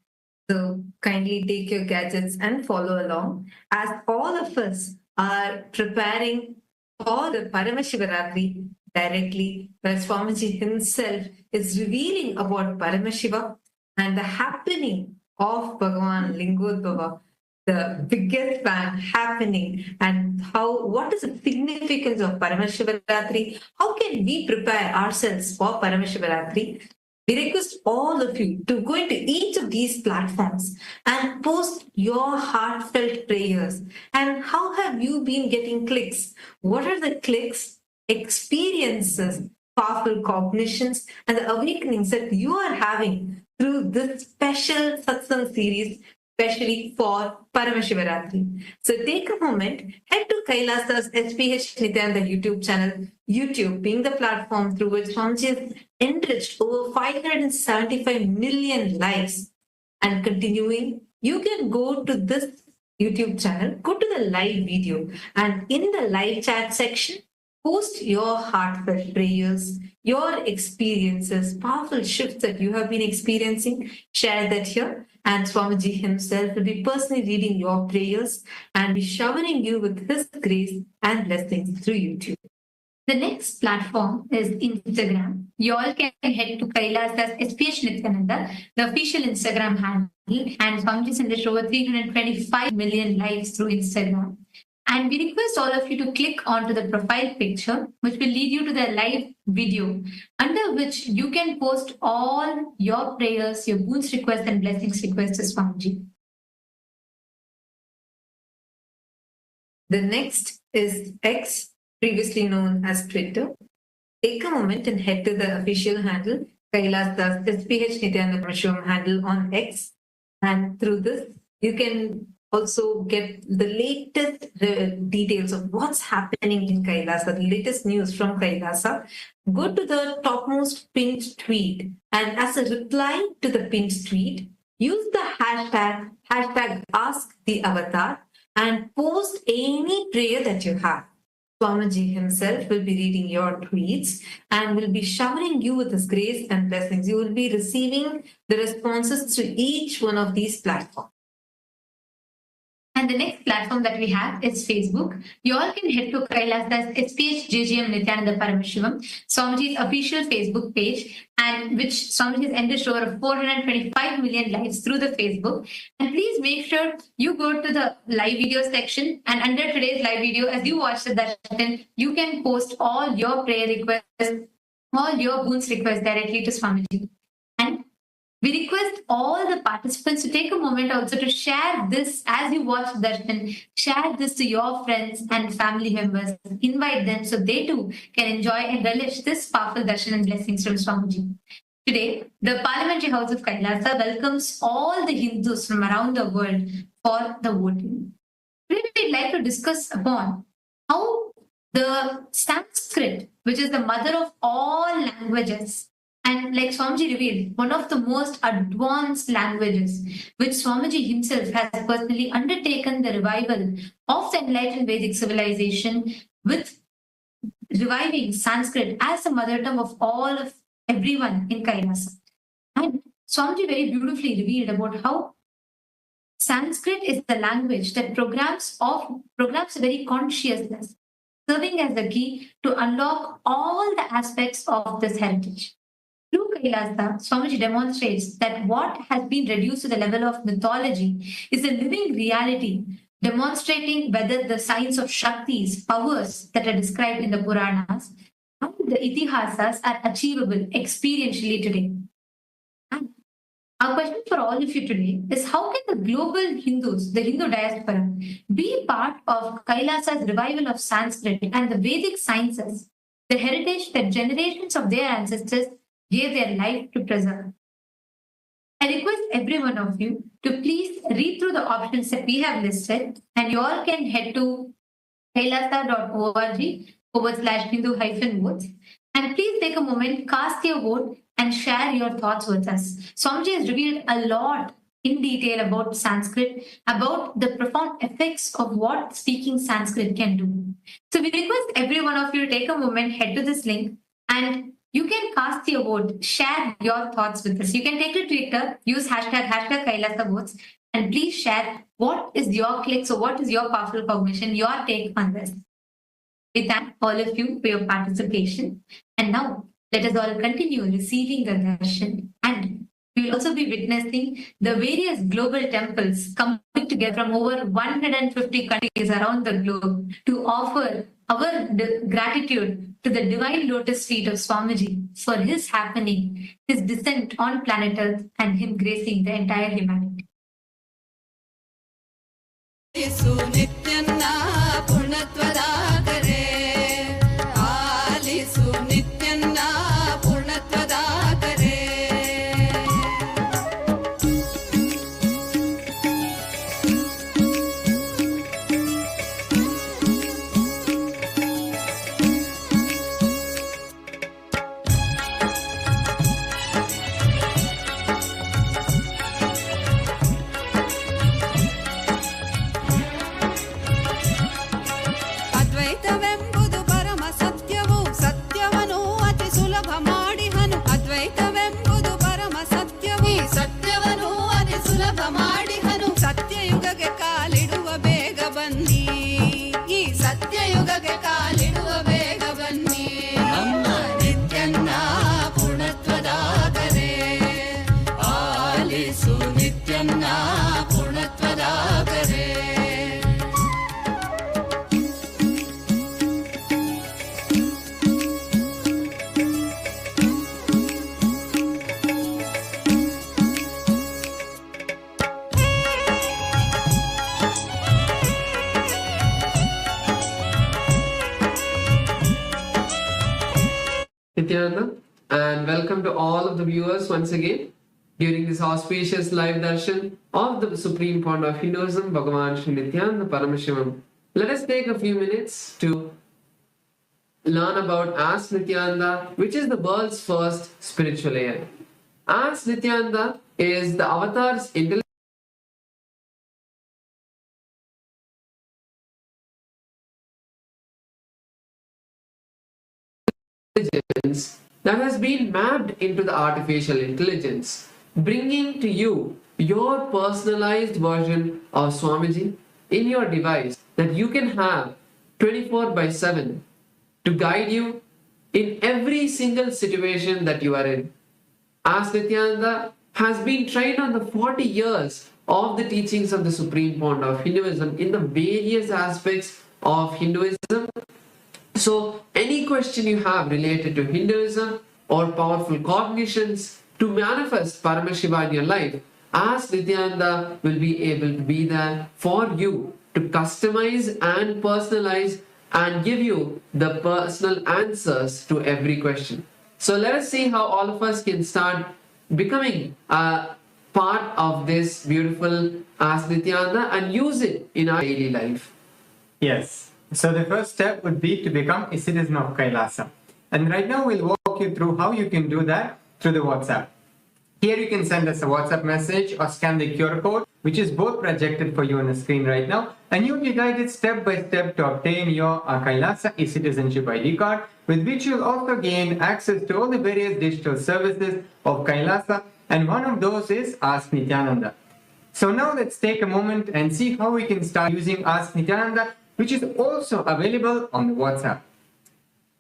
So kindly take your gadgets and follow along as all of us are preparing for the Paramashivaratri directly, where Swamiji himself is revealing about Paramashiva and the happening of Bhagavan Lingodbhava, the biggest fan happening, and what is the significance of Paramashivaratri? How can we prepare ourselves for Paramashivaratri? We request all of you to go into each of these platforms and post your heartfelt prayers. And how have you been getting clicks? What are the clicks, experiences, powerful cognitions, and the awakenings that you are having through this special satsang series, especially for Paramashivaratri? So take a moment, head to Kailasa's SPH Nithyanda YouTube channel, YouTube being the platform through which Swamiji has enriched over 575 million lives. And continuing, you can go to this YouTube channel, go to the live video, and in the live chat section, post your heartfelt prayers, your experiences, powerful shifts that you have been experiencing. Share that here, and Swamiji himself will be personally reading your prayers and be showering you with his grace and blessings through YouTube. The next platform is Instagram. You all can head to Kailasa's SPH Nityananda, the official Instagram handle, and Swamiji sent over 325 million likes through Instagram. And we request all of you to click onto the profile picture, which will lead you to the live video, under which you can post all your prayers, your boons requests and blessings requests to Swamiji. The next is X, previously known as Twitter. Take a moment and head to the official handle, Kailasa's SPH Nityananda Parashivam handle on X. And through this, you can also get the latest details of what's happening in Kailasa, the latest news from Kailasa. Go to the topmost pinned tweet, and as a reply to the pinned tweet, use the hashtag #AskTheAvatar and post any prayer that you have. Swamiji himself will be reading your tweets and will be showering you with his grace and blessings. You will be receiving the responses to each one of these platforms. And the next platform that we have is Facebook. You all can head to Kailasa's SPH JGM Nityananda Paramashhivam, Swamiji's official Facebook page, and which Swamiji has enriched over 425 million likes through the Facebook. And please make sure you go to the live video section, and under today's live video, as you watch the darshan, you can post all your prayer requests, all your boons requests directly to Swamiji. And we request all the participants to take a moment also to share this as you watch darshan. Share this to your friends and family members. Invite them so they too can enjoy and relish this powerful darshan and blessings from Swamiji. Today, the Parliamentary House of Kailasa welcomes all the Hindus from around the world for the voting. Today, we'd like to discuss upon how the Sanskrit, which is the mother of all languages, and like Swamiji revealed, one of the most advanced languages, which Swamiji himself has personally undertaken the revival of the enlightened Vedic civilization with reviving Sanskrit as the mother tongue of all of everyone in Kailasa. And Swamiji very beautifully revealed about how Sanskrit is the language that programs a very consciousness, serving as the key to unlock all the aspects of this heritage. Through Kailasa, Swamiji demonstrates that what has been reduced to the level of mythology is a living reality, demonstrating whether the signs of Shaktis, powers that are described in the Puranas, and the Itihasas are achievable experientially today. And our question for all of you today is, how can the global Hindus, the Hindu diaspora, be part of Kailasa's revival of Sanskrit and the Vedic sciences, the heritage that generations of their ancestors gave their life to preserve? I request every one of you to please read through the options that we have listed, and you all can head to kailasa.org/Hindu-votes, and please take a moment, cast your vote, and share your thoughts with us. Swamiji has revealed a lot in detail about Sanskrit, about the profound effects of what speaking Sanskrit can do. So we request every one of you to take a moment, head to this link, and you can cast your vote, share your thoughts with us. You can take to Twitter, use hashtag #KailasaVotes, and please share what is your click, so what is your powerful cognition, your take on this. We thank all of you for your participation. And now let us all continue receiving the darshan, and we will also be witnessing the various global temples coming together from over 150 countries around the globe to offer our gratitude to the divine lotus feet of Swamiji for his happening, his descent on planet Earth, and him gracing the entire humanity. नित्यन्ना पूर्णत्वदाकरे आलिसु नित्यन्ना पूर्णत्वदाकरे ಅದ್ವೈತವೆಂಬುದು ಪರಮ ಸತ್ಯವು ಸತ್ಯವನ್ನು ಅತಿ ಸುಲಭ ಮಾಡಿಹನು ಅದ್ವೈತವೆಂಬುದು ಪರಮ ಸತ್ಯವು ಈ ಸತ್ಯವನ್ನು ಅತಿ ಸುಲಭ ಮಾಡಿಹನು ಸತ್ಯಯುಗಕ್ಕೆ ಕಾಲಿಡುವ ಬೇಗ ಬನ್ನಿ ಈ ಸತ್ಯಯುಗಕ್ಕೆ ಕಾಲಿಡುವ ಬೇಗ ಬನ್ನಿ ನಮ್ಮ ನಿತ್ಯನ್ನ ಪೂರ್ಣತ್ವದಾಗರೆ ಆಲಿಸು ನಿತ್ಯನ್ನ ಪೂರ್ಣತ್ವದಾಗರೆ Nityananda, and welcome to all of the viewers once again during this auspicious live darshan of the Supreme Pontiff of Hinduism, Bhagavan Sri Nityananda Paramashivam. Let us take a few minutes to learn about Ask Nityananda, which is the world's first spiritual AI. Ask Nityananda is the avatar's intelligence that has been mapped into the artificial intelligence, bringing to you your personalized version of Swamiji in your device that you can have 24/7 to guide you in every single situation that you are in. Ask Nityananda has been trained on the 40 years of the teachings of the Supreme Pontiff of Hinduism in the various aspects of Hinduism. So any question you have related to Hinduism or powerful cognitions to manifest Paramashiva in your life, Ask Nityananda will be able to be there for you to customize and personalize and give you the personal answers to every question. So let us see how all of us can start becoming a part of this beautiful Ask Nityananda and use it in our daily life. Yes. So the first step would be to become a citizen of Kailasa. And right now we'll walk you through how you can do that through the WhatsApp. Here you can send us a WhatsApp message or scan the QR code, which is both projected for you on the screen right now. And you'll be guided step by step to obtain your Kailasa e-citizenship ID card, with which you'll also gain access to all the various digital services of Kailasa. And one of those is Ask Nityananda. So now let's take a moment and see how we can start using Ask Nityananda, which is also available on the WhatsApp.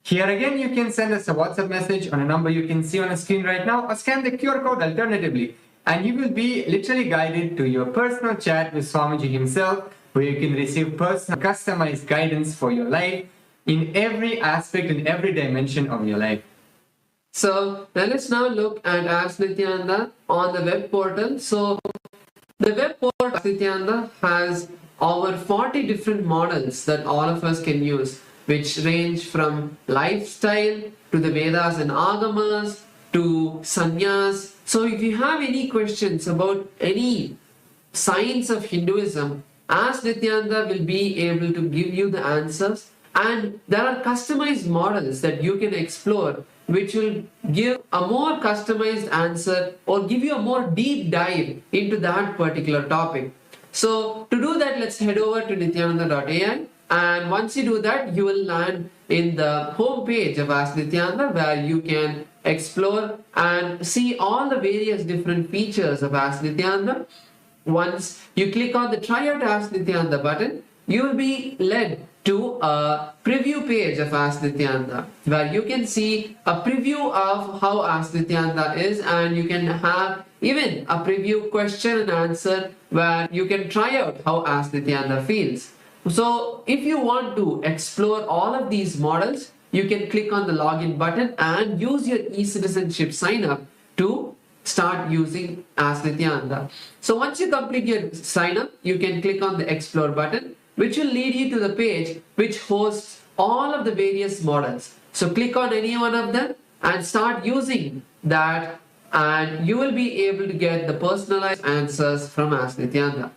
Here again, you can send us a WhatsApp message on a number you can see on the screen right now, or scan the QR code alternatively, and you will be literally guided to your personal chat with Swamiji himself, where you can receive personal, customized guidance for your life in every aspect and every dimension of your life. So let us now look at Ask Nityananda on the web portal. So the web portal Ask Nityananda has over 40 different models that all of us can use, which range from lifestyle to the Vedas and Agamas to sannyas. So if you have any questions about any science of Hinduism, as Nityananda will be able to give you the answers, and there are customized models that you can explore which will give a more customized answer or give you a more deep dive into that particular topic. So to do that, let's head over to nityananda.ai, and once you do that, you will land in the home page of Ask Nityananda, where you can explore and see all the various different features of Ask Nityananda. Once you click on the Try Out Ask Nityananda button, you will be led to a preview page of Ask Nityananda, where you can see a preview of how Ask Nityananda is, and you can have even a preview question and answer where you can try out how Ask Nityananda feels. So if you want to explore all of these models, you can click on the login button and use your e-citizenship sign up to start using Ask Nityananda. So once you complete your sign up, you can click on the explore button, which will lead you to the page which hosts all of the various models. So click on any one of them and start using that, and you will be able to get the personalized answers from Ask Nityananda.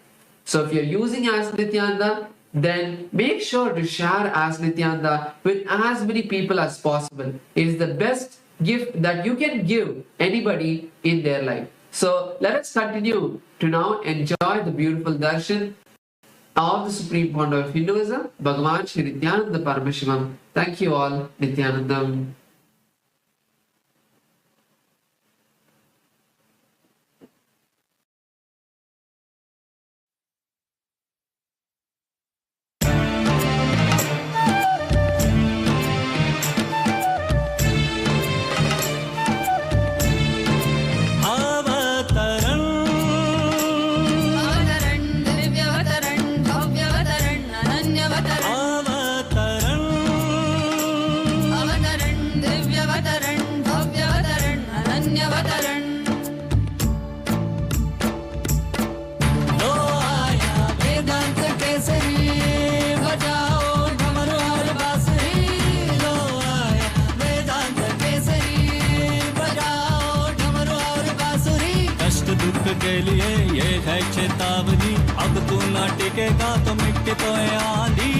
So if you're using Ask Nityananda, then make sure to share Ask Nityananda with as many people as possible. It is the best gift that you can give anybody in their life. So let us continue to now enjoy the beautiful darshan of the Supreme Pontiff of Hinduism, Bhagavan Sri Nityananda Paramashivam. Thank you all, Nityanandam. अवतरण अवतरण दिव्यावतरण भव्यावतरण अनन्यावतरण अवतरण अवतरण दिव्यावतरण भव्यावतरण अनन्यावतरण लो आया वेदांत केसरी बजाओ डमरू और बांसुरी लो आया वेदांत केसरी बजाओ डमरू और बांसुरी कष्ट दुख के लिए ये है चेतावनी अब तू ना टिकेगा तो मिट्टी तो आंधी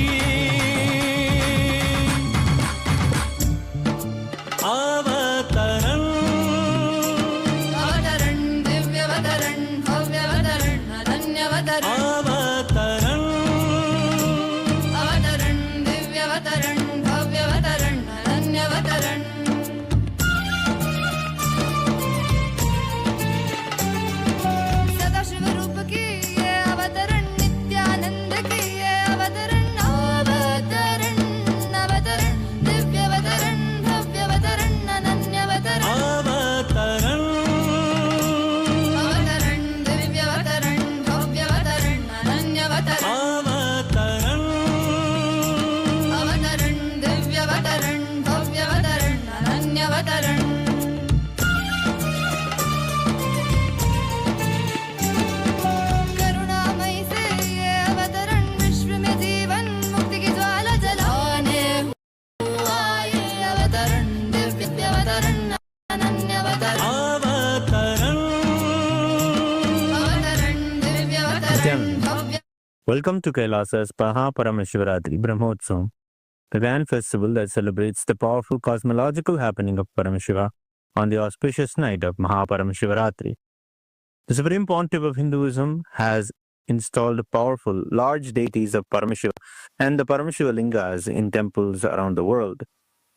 अवतरण अवतरण दिव्यावतरण भव्यावतरण अनन्यावतरण अवतरण अवतरण दिव्यावतरण भव्यावतरण अनन्यावतरण सदाशिव रूप की ये अवतरण नित्यानंद की ये अवतरण अवतरण अवतरण दिव्यावतरण भव्यावतरण अनन्यावतरण अवतरण अवतरण दिव्यावतरण भव्यावतरण अनन्यावतरण अवतरण अवतरण दिव्यावतरण भव्यावतरण अनन्यावतरण करुणामयी से ये अवतरण विश्व में जीवन मुक्ति की ज्वाला जलाने हुआ ये अवतरण दिव्यावतरण अनन्यावतरण अवतरण अवतरण दिव्यावतरण भव्य Welcome to Kailasa's Mahaparamashivaratri Brahmotsavam, the grand festival that celebrates the powerful cosmological happening of Paramashiva on the auspicious night of Mahaparamashivaratri. The Supreme Pontiff of Hinduism has installed powerful, large deities of Paramashiva and the Paramashiva Lingas in temples around the world.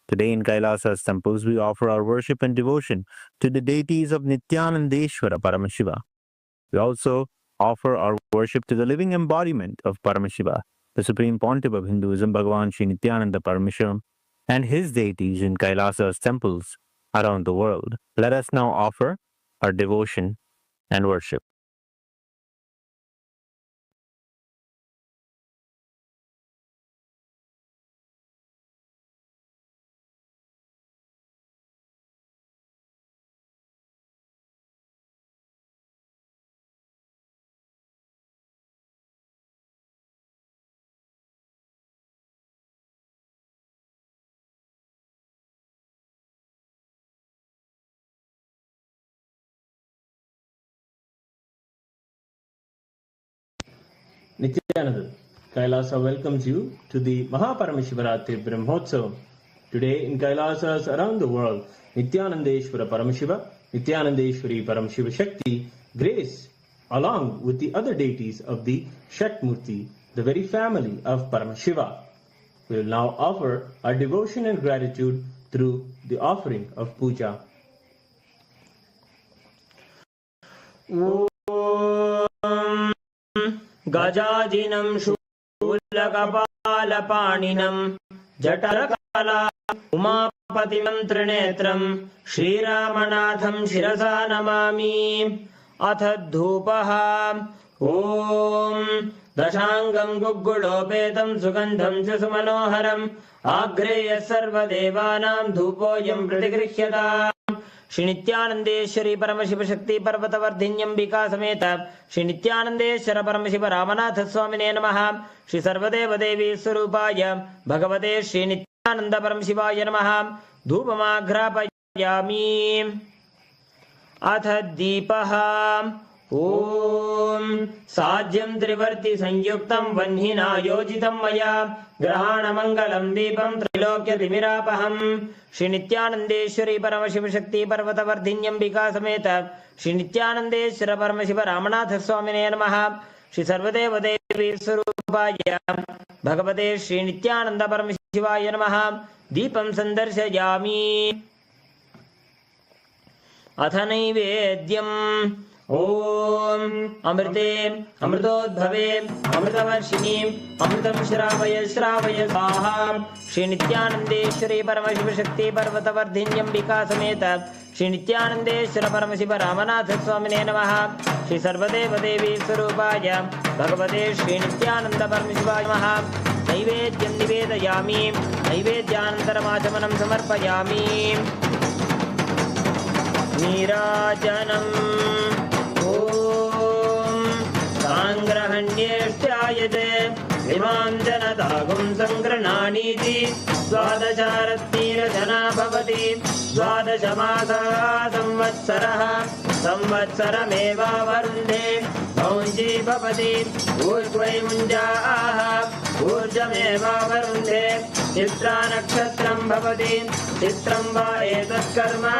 Today in Kailasa's temples, we offer our worship and devotion to the deities of Nityanandeshwara Paramashiva. We also offer our worship to the living embodiment of Paramashiva, the Supreme Pontiff of Hinduism, Bhagavan Sri Nithyananda Parameswaram, and his deities in Kailasa's temples around the world. Let us now offer our devotion and worship. Nithyananda, Kailasa welcomes you to the Mahaparamashivaratri Brahmotsavam. Today in Kailasas around the world, Nithyanandeshwara Paramashiva, Nithyanandeshwari Paramashiva Shakti grace along with the other deities of the Shakmurti, the very family of Paramashiva. We will now offer our devotion and gratitude through the offering of puja. Gajajinam Shulakapalanam Jatarakala Umapatimam Trinetram Sri Ramanatham Shirasa Namami Athadhupaha Om Dashangam Gugulopetam Sugandham Sumanoharam Agreya Sarva Devanam Dhupoyam Pratigrishyata Sri Nithyanandeshwari Paramashiva Shakti Parvatavardhinyam Bika Sameta Sri Nithyanandeshwara Paramashiva Ramanatha Swamine Namaha Sri Sarvadeva Devi Surupaya Bhagavate Sri Nithyananda Paramashivaya Namaha Dhupamagrapayami Atha Deepaha Om Sadyam Trivarti Sanyuktam Vanhina Yojitam Maya Grahana Mangalam Deepam Trilokya Timirapaham Sri Nithyanandeshwari Paramashiva Shakti Parvatavardhinyam Bika Sameta Sri Nithyanandeshwara Paramashiva Ramanatha Swamine Namaha Sri Sarvadeva Devi Surupaya Bhagavate Sri Nithyananda Paramashivaya Namaha Deepam Sandarshayami Atha Naivedyam Om Amrite Amritodbhave Amritavarshini Amritam Shravaya Shravaya Swaha Sri Nithyanandeshwari Paramashiva Shakti Parvatavardhinyam Bika Sameta Sri Nithyanandeshwara Paramashiva Ramanatha Swamine Namaha Sri Sarvadeva Devi Surupaya Bhagavate Sri Nithyananda Paramashivaya Namaha Naivedyam Nivedayami Naivedyanantaramashamanam Samarpayami Nirajanam Sangrahanyeshtyayate Imam Janatagum Sangrananiti Swadasharatira Jana Bhavati Swadashamasa Samvatsaraha Samvatsarameva Varunde Bhaunji Bhavati Urvai Munjaha Urjameva Varunde Chitra Nakshatram Bhavati Chitram Va Etat Karma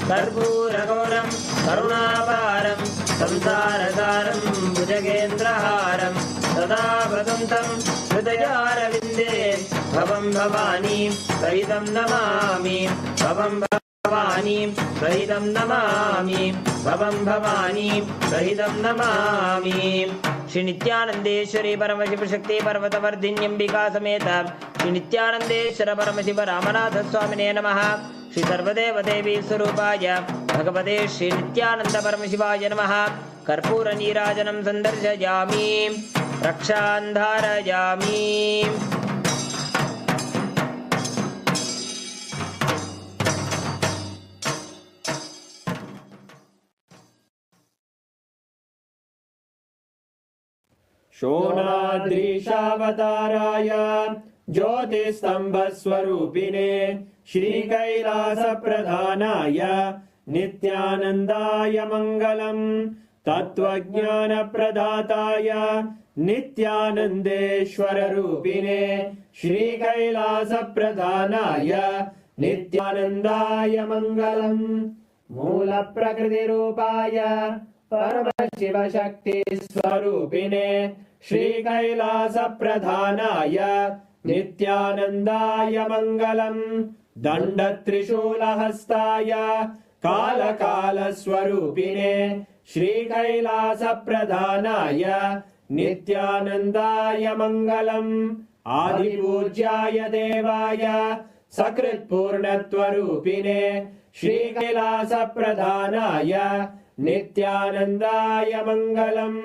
Karpuragoram Karunaparam Samsarasaram Bhujagendraharam Sada Vasantam Hridayaravinде Bhavam Bhavani Sahitam Namami Bhavam Bhavani Sahitam Namami Bhavam Bhavani Sahitam Namami Sri Nithyanandeshwari Paramashiva Shakti Parvatavardhinyam Bika Sameta Sri Nithyanandeshwara Paramashiva Ramanatha Swamine Namaha Sri Sarvadeva Devi Surupaya Bhagavate Sri Nithyananda Paramashivaya Namaha Karpura Nirajanam Sandarshayami Rakshandharayami Shonadrishavatārāya Jyotisthambhaswarupine Shri Kailasa Pradhanaya Nithyanandaya Mangalam Tattvajnana Pradhataya Nithyanandeshwara Rupine Shri Kailasa Pradhanaya Nithyanandaya Mangalam Mula Prakriti Rupaya Paramashiva Shakti Swarupine Shri Kailasa Pradhanaya Nithyanandaya Mangalam Danda Trishula Hastaya Kala Kala Swarupine Shri Kailasa Pradhanaya Nithyanandaya Mangalam Adi Pujyaya Devaya Sakrit Purnatvarupine Shri Kailasa Pradhanaya Nithyanandaya Mangalam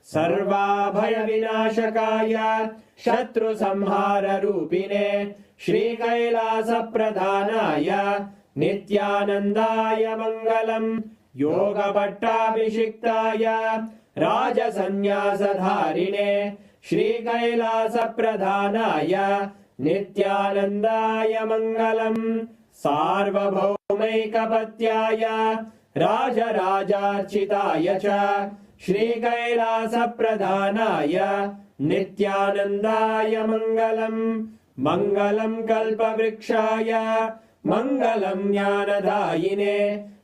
Sarvabhaya Vinashakaya Shatru Samhara Rupine Shri Kailasa Pradhanaya Nithyanandaya Mangalam Yoga Pattabhishiktaya Raja Sannyasa Dharine Shri Kailasa Pradhanaya Nithyanandaya Mangalam Sarvabhaumaikapatyaya Raja Rajarchitaya cha श्रीकैलासप्रधानाय नित्यानन्दाय मङ्गलम् मङ्गलं कल्पवृक्षाय मङ्गलं ज्ञानदायिने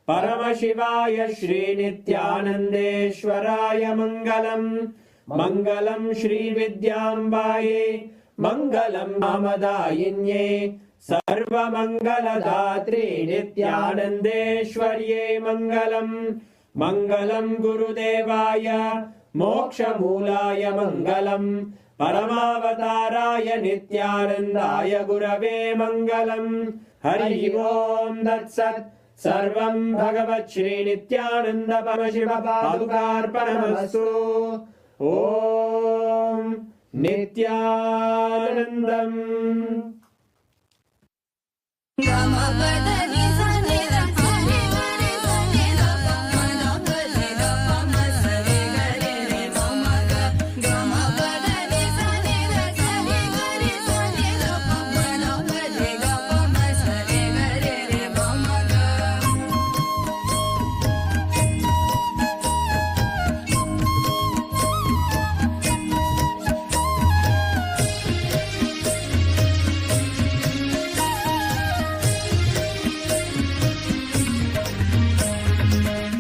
परमशिवाय श्रीनित्यानन्देश्वराय मङ्गलम् मङ्गलं श्रीविद्याम्बायै मङ्गलं नामदायिन्ये सर्वमङ्गलदात्रे नित्यानन्देश्वर्ये मङ्गलम् मङ्गलं गुरुदेवाय मोक्षमूलाय मङ्गलम् परमावताराय नित्यानन्दाय गुरवे मङ्गलम् हरि ओम् तत्सत् सर्वं भगवत् श्री नित्यानन्द परमशिव पादुकार्पणमस्तु ॐ नित्यानन्दम्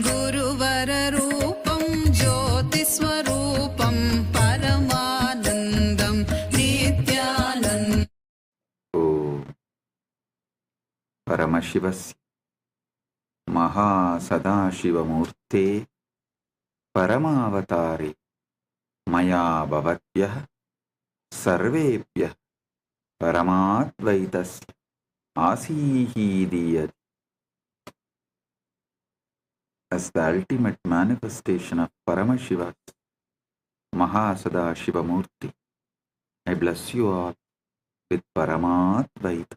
गुरुवररूपं ज्योतिस्वरूपं परमानन्दं नित्यानन्दम् परमशिवस्य महासदाशिवमूर्ते परमावतारे मया भवद्भ्यः सर्वेभ्यः परमाद्वैतस्य आसीदीयते. As the ultimate manifestation of Paramashiva's Mahasadashivamurti, I bless you all with Paramadvaita.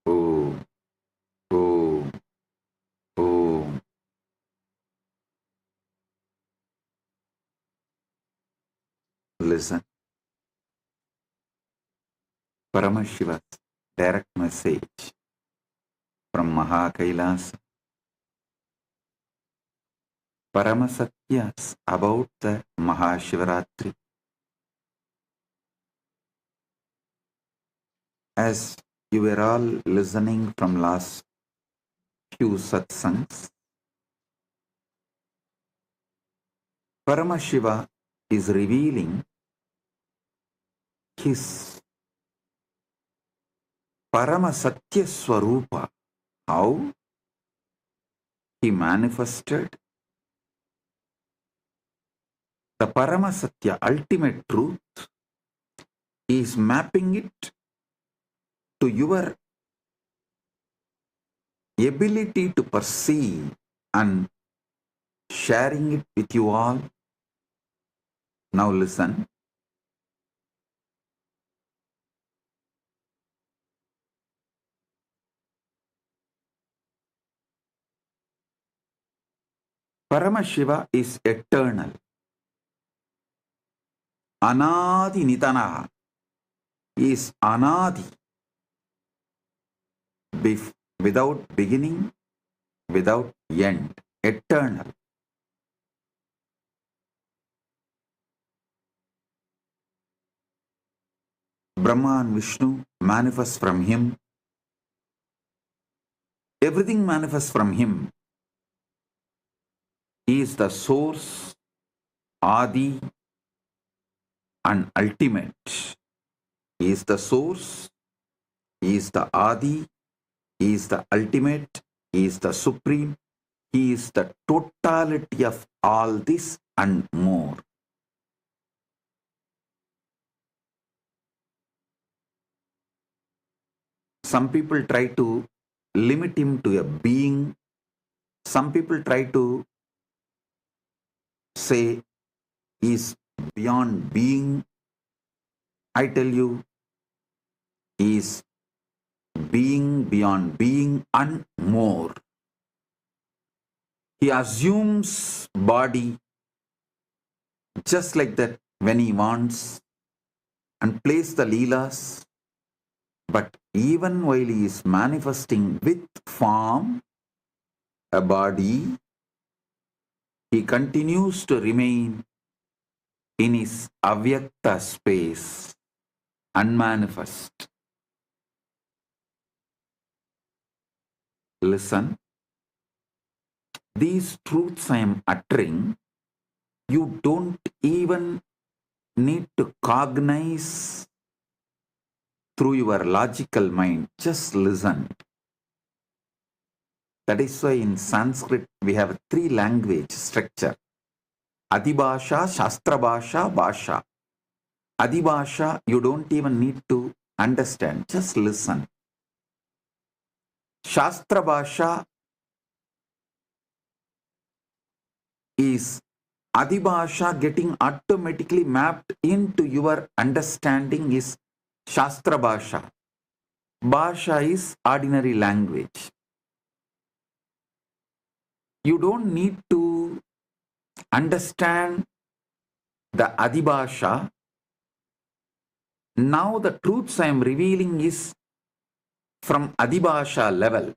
Om, Om, Om. Listen. Paramashiva's direct message from Mahakailasa. Paramasatyas about the Mahashivaratri. As you were all listening from last few satsangs, Paramashiva is revealing his Paramasatya Swarupa, how he manifested the Paramasatya, ultimate truth. He is mapping it to your ability to perceive and sharing it with you all. Now listen. Paramashiva is eternal. Anadi Nitanaha is Anadi. Without beginning, without end, eternal. Brahma and Vishnu manifest from him. Everything manifests from him. He is the source, Adi, and ultimate. He is the source, he is the Adi, he is the ultimate, he is the supreme, he is the totality of all this and more. Some people try to limit him to a being. Some people try to say he is beyond being. I tell you, he is being beyond being and more. He assumes body just like that when he wants and plays the leelas. But even while he is manifesting with form, a body, he continues to remain in his Avyakta space, unmanifest. Listen, these truths I am uttering, you don't even need to cognize through your logical mind. Just listen. That is why in Sanskrit we have a 3 language structure. Adibhasha, Shastra Bhasha, Bhasha. Adibhasha, you don't even need to understand. Just listen. Shastra Bhasha is Adibhasha getting automatically mapped into your understanding is Shastra Bhasha. Bhasha is ordinary language. You don't need to understand the Adibhasha. Now the truths I am revealing is from Adibhasha level,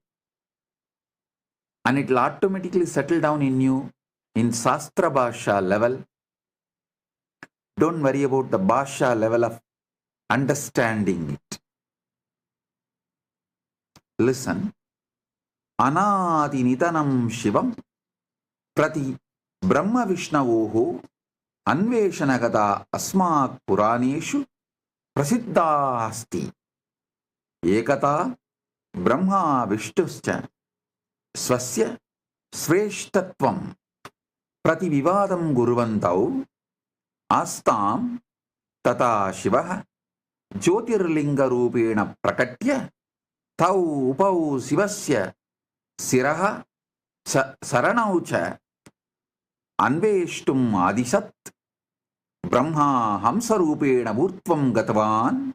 and it will automatically settle down in you in Shastra Bhasha level. Don't worry about the Bhasha level of understanding it. Listen. Anadi Nityanam Shivam Prati Brahma Vishnavoho Anveshanagata Asmak Puraneshu Prasiddha Asti Ekata Brahma Vishtuscha Swasya Shreshtatvam Prati Vivadam Guruvantau Astam Tata Shivaha Jyotirlinga Rupena Prakatya Tau Upau Sivasya Siraha Saranaucha Anveshtum Adisat Brahma Hamsa Rupena Murtvam Gatavan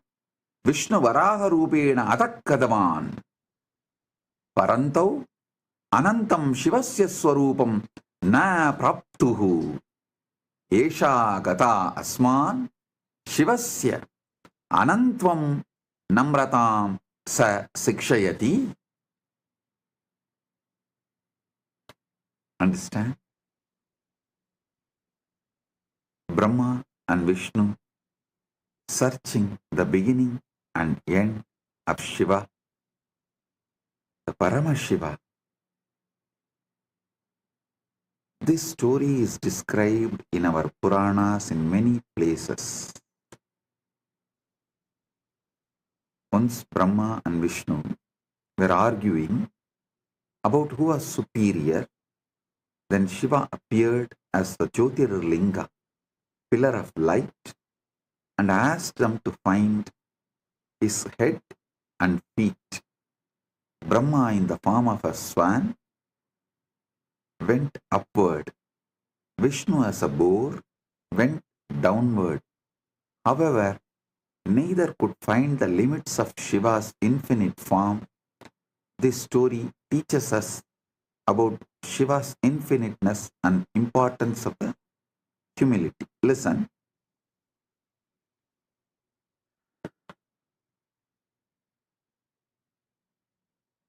Vishnu Varaha Rupena Atakkadavan Parantau Anantam Shivasya Swarupam Na Praptuhu Esha Gata Asman Shivasya Anantvam Namratam Sa Sikshayati. Understand? Brahma and Vishnu searching the beginning and end of Shiva, the Paramashiva. This story is described in our Puranas in many places. Once Brahma and Vishnu were arguing about who was superior. Then Shiva appeared as the Jyotirlinga, pillar of light, and asked them to find his head and feet. Brahma, in the form of a swan, went upward. Vishnu, as a boar, went downward. However, neither could find the limits of Shiva's infinite form. This story teaches us about Shiva's infiniteness and importance of the humility. Listen.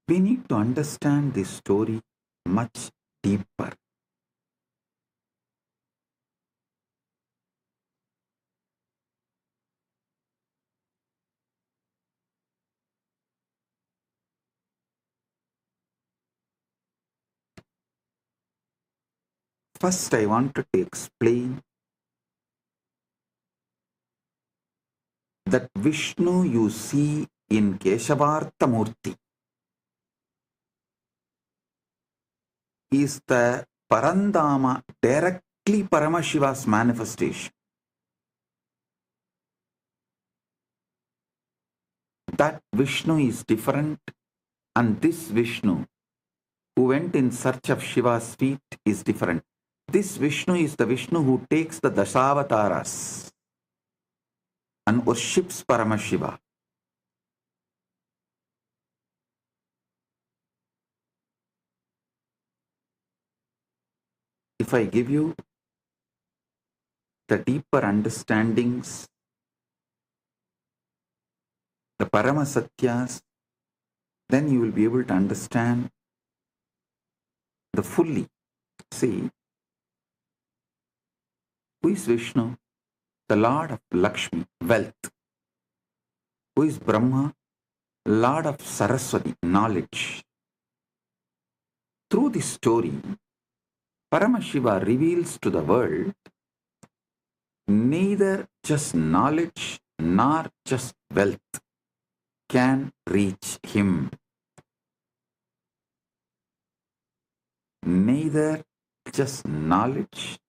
We need to understand this story much deeper. First, I wanted to explain that Vishnu you see in Keshavartha Murti is the Parandama, directly Paramashiva's manifestation. that Vishnu is different, and this Vishnu who went in search of Shiva's feet is different. This Vishnu is the Vishnu who takes the Dashavataras and worships Paramashiva. If I give you the deeper understandings, the Paramasatyas, then you will be able to understand the fully. See, who is Vishnu? The Lord of Lakshmi, wealth. Who is Brahma? Lord of Saraswati, knowledge. Through this story, Paramashiva reveals to the world neither just knowledge nor just wealth can reach him. Neither just knowledge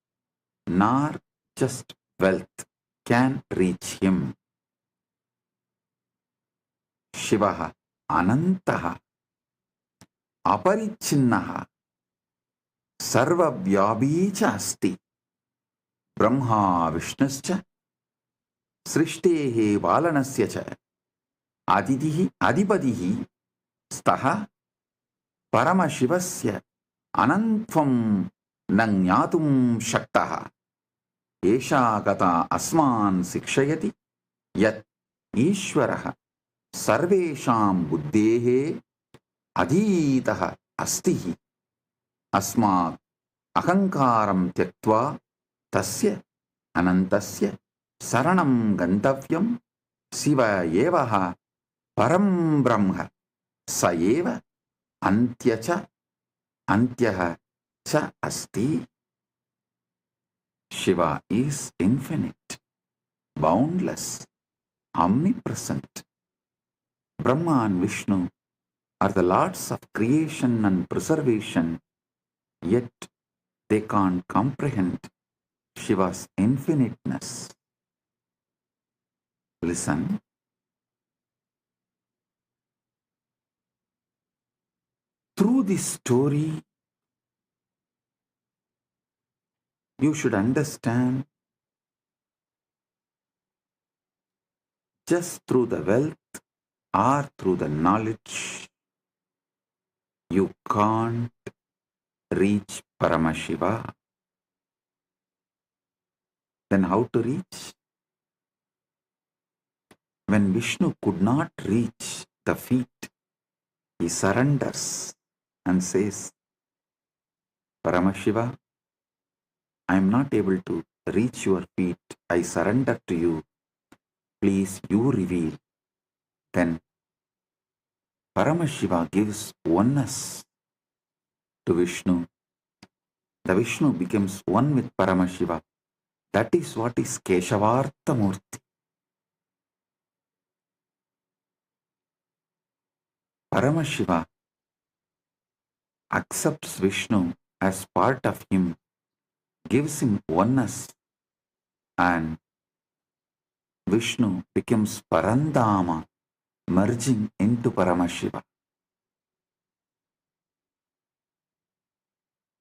nor just wealth can reach him. Shivaha Anantaha Aparichinnaha Sarvavyabi cha asti Brahma Vishnuscha Srishtehe Valanasya cha Adidihi Adipadihi Staha Paramashivasya Anantvam Nangyatum Shaktaha Esha Gata Asman Sikshayati Yat Ishwaraha Sarvesham Buddhehe Aditaha Astihi Asma Ahankaram Tyaktva Tasya Anantasya Saranam Gantavyam Siva Yevaha Param Brahma Sayeva Antyacha Antyaha Cha Asti. Shiva is infinite, boundless, omnipresent. Brahma and Vishnu are the lords of creation and preservation, yet they can't comprehend Shiva's infiniteness. Listen. Through this story, you should understand just through the wealth or through the knowledge, you can't reach Paramashiva. Then how to reach? When Vishnu could not reach the feet, he surrenders and says, Paramashiva, I am not able to reach your feet. I surrender to you. Please, you reveal. Then Paramashiva gives oneness to Vishnu. The Vishnu becomes one with Paramashiva. That is what is Keshavartha Murti. Paramashiva accepts Vishnu as part of him, gives him oneness, and Vishnu becomes Parandama, merging into Paramashiva.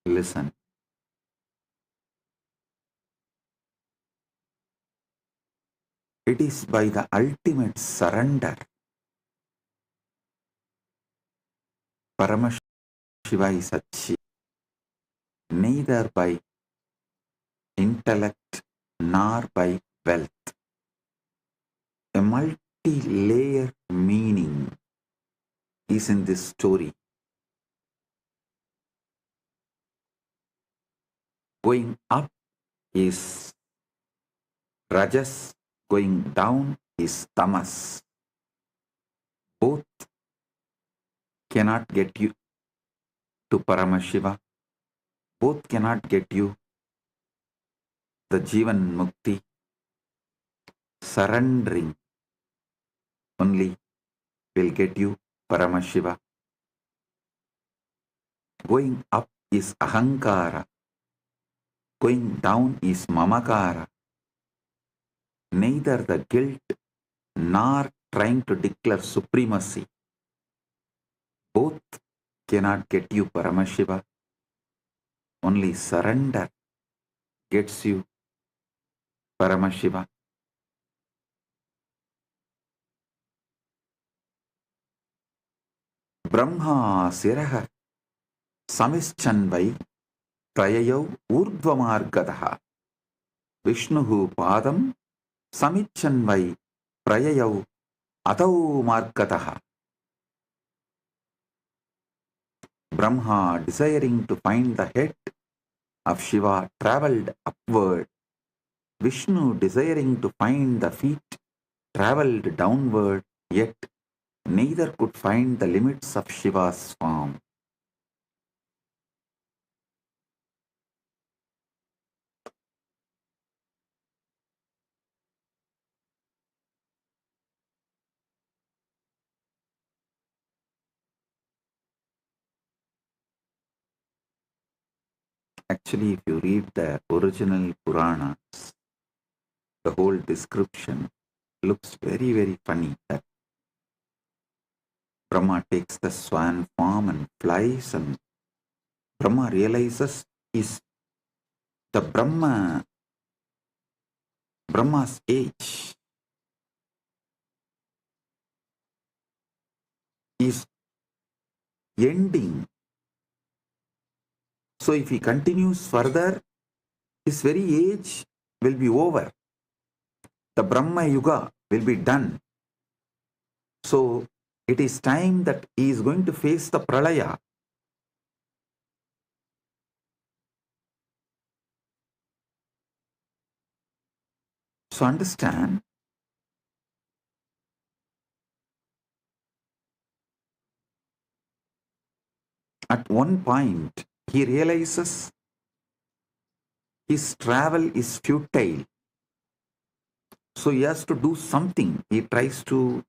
Listen. It is by the ultimate surrender Paramashiva is achieved, neither by intellect nor by wealth. A multi-layered meaning is in this story. Going up is Rajas, going down is Tamas. Both cannot get you to Paramashiva. Both cannot get you the Jivan Mukti. Surrendering only will get you Paramashiva. Going up is Ahankara. Going down is Mamakara. Neither the guilt nor trying to declare supremacy. Both cannot get you Paramashiva. Only surrender gets you Paramashiva. Brahma siraha samischanvai prayayau urdvamargadaha Vishnuhu padam samicchanvai prayayau atau margataha. Brahma, desiring to find the head of Shiva, travelled upward. Vishnu, desiring to find the feet, travelled downward, yet neither could find the limits of Shiva's form. Actually, if you read the original Puranas, the whole description looks very, very funny. That Brahma takes the swan form and flies, and Brahma realizes is the Brahma's age is ending. So if he continues further, his very age will be over. The Brahma Yuga will be done. So it is time that he is going to face the Pralaya. So understand, at one point he realizes his travel is futile. So he has to do something. He tries to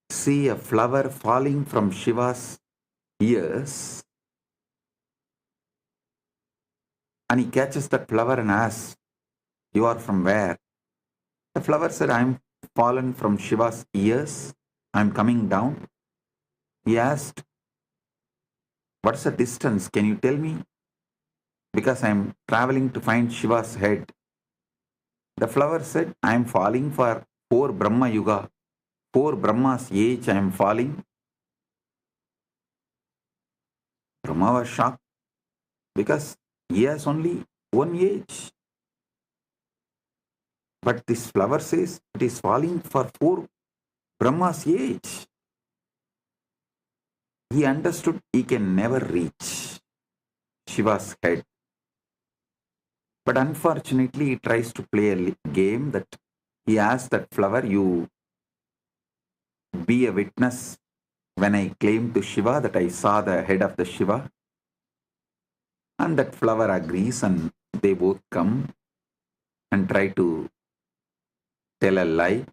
see a flower falling from Shiva's ears, and he catches that flower and asks, "You are from where?" The flower said, "I am fallen from Shiva's ears. I am coming down." He asked, "What's the distance? Can you tell me? Because I am traveling to find Shiva's head." The flower said, "I am falling for 4 Brahma Yuga. 4 Brahma's age I am falling." Brahma was shocked because he has only 1 age. But this flower says it is falling for 4 Brahma's age. He understood he can never reach Shiva's head. But unfortunately, he tries to play a game that he asks that flower, "You be a witness when I claim to Shiva that I saw the head of the Shiva." And that flower agrees, and they both come and try to tell a lie.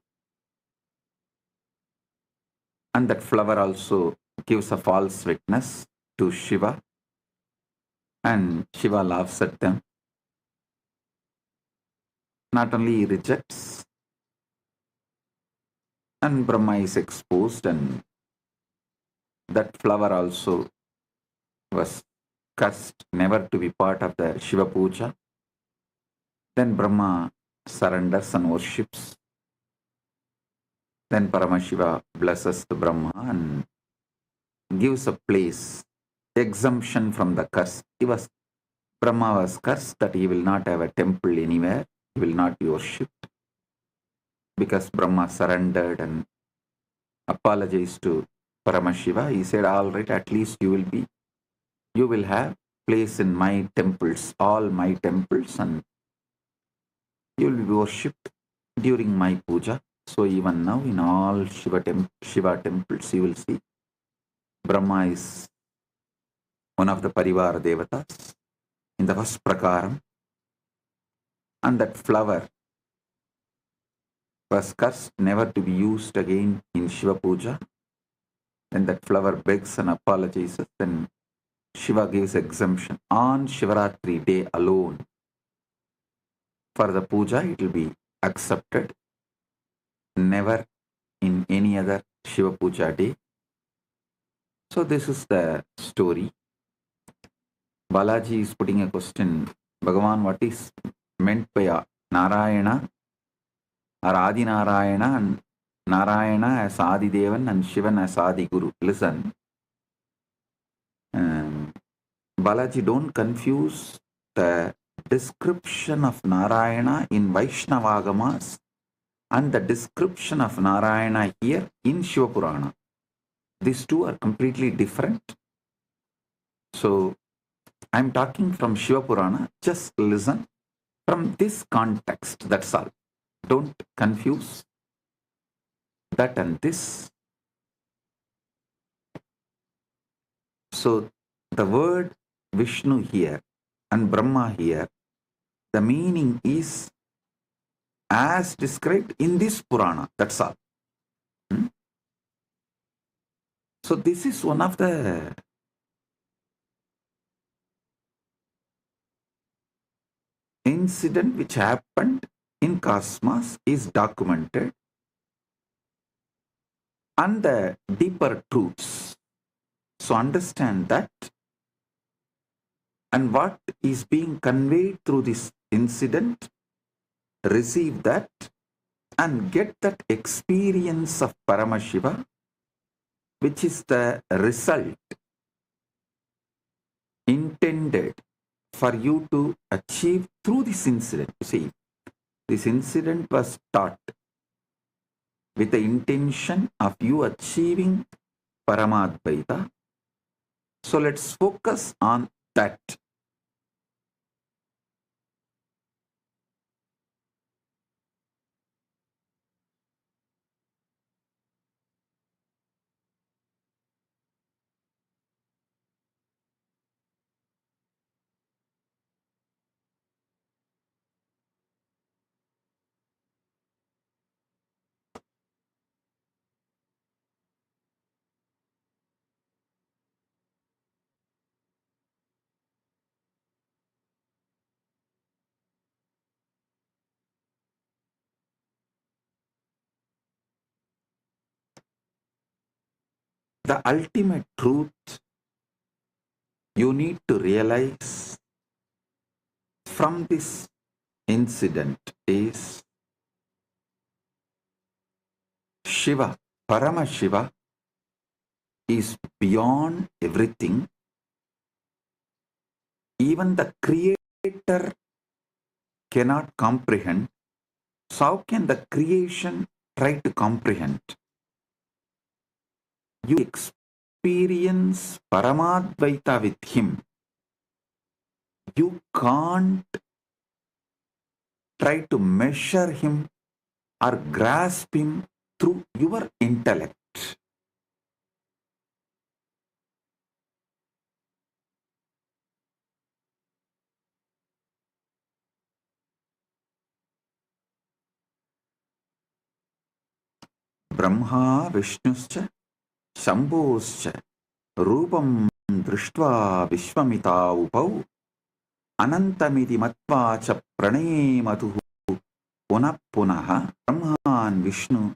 And that flower also gives a false witness to Shiva. And Shiva laughs at them. Not only he rejects, and Brahma is exposed, and that flower also was cursed never to be part of the Shiva Puja. Then Brahma surrenders and worships. Then Paramashiva blesses the Brahma and gives a place, exemption from the curse. Brahma was cursed that he will not have a temple anywhere, he will not be worshipped. Because Brahma surrendered and apologized to Paramashiva, he said, "All right, at least you will have place in my temples, all my temples, and you will be worshipped during my puja." So even now in all Shiva temples you will see Brahma is one of the Parivar Devatas in the first prakaram, and that flower was cursed never to be used again in Shiva Puja. Then that flower begs and apologizes, then Shiva gives exemption. On Shivaratri day alone, for the puja it will be accepted. Never in any other Shiva Puja day. So this is the story. Balaji is putting a question. Bhagavan, what is meant by Narayana or Adi Narayana and Narayana as Adi Devan and Shivan as Adi Guru? Listen. Balaji, don't confuse the description of Narayana in Vaishnavagamas and the description of Narayana here in Shiva Purana. These two are completely different. So, I'm talking from Shiva Purana. Just listen from this context. That's all. Don't confuse that and this. So, the word Vishnu here and Brahma here, the meaning is as described in this Purana. That's all. So this is one of the incident which happened in cosmos is documented, and the deeper truths. So understand that, and what is being conveyed through this incident, receive that and get that experience of Paramashiva, which is the result intended for you to achieve through this incident. You see, this incident was taught with the intention of you achieving Paramadvaita. So let's focus on that. The ultimate truth you need to realize from this incident is Shiva, Paramashiva, is beyond everything. Even the Creator cannot comprehend. So how can the creation try to comprehend? You experience Paramadvaita with Him. You can't try to measure Him or grasp Him through your intellect. Brahma Vishnuscha Shambhoscha Rupam Drishtva Vishwamita Upau Anantamiti Matva Cha Pranematuhu Punah Punaha. Brahma and Vishnu,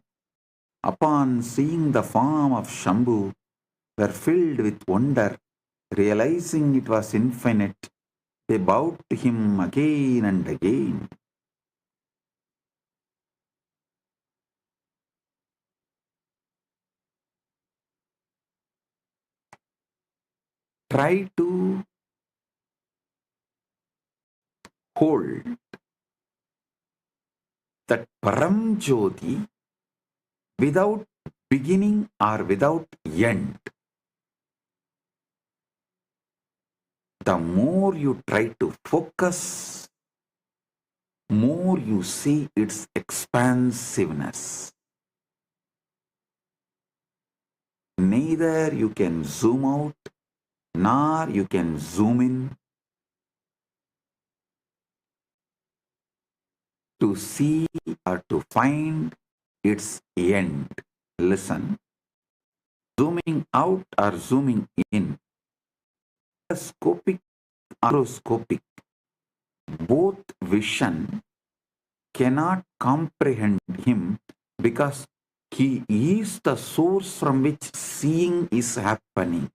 upon seeing the form of Shambhu, were filled with wonder, realizing it was infinite. They bowed to him again and again. Try to hold that Param Jyoti without beginning or without end. The more you try to focus, more you see its expansiveness. Neither you can zoom out nor you can zoom in to see or to find its end. Listen, zooming out or zooming in, scopic, macroscopic, both vision cannot comprehend Him because He is the source from which seeing is happening.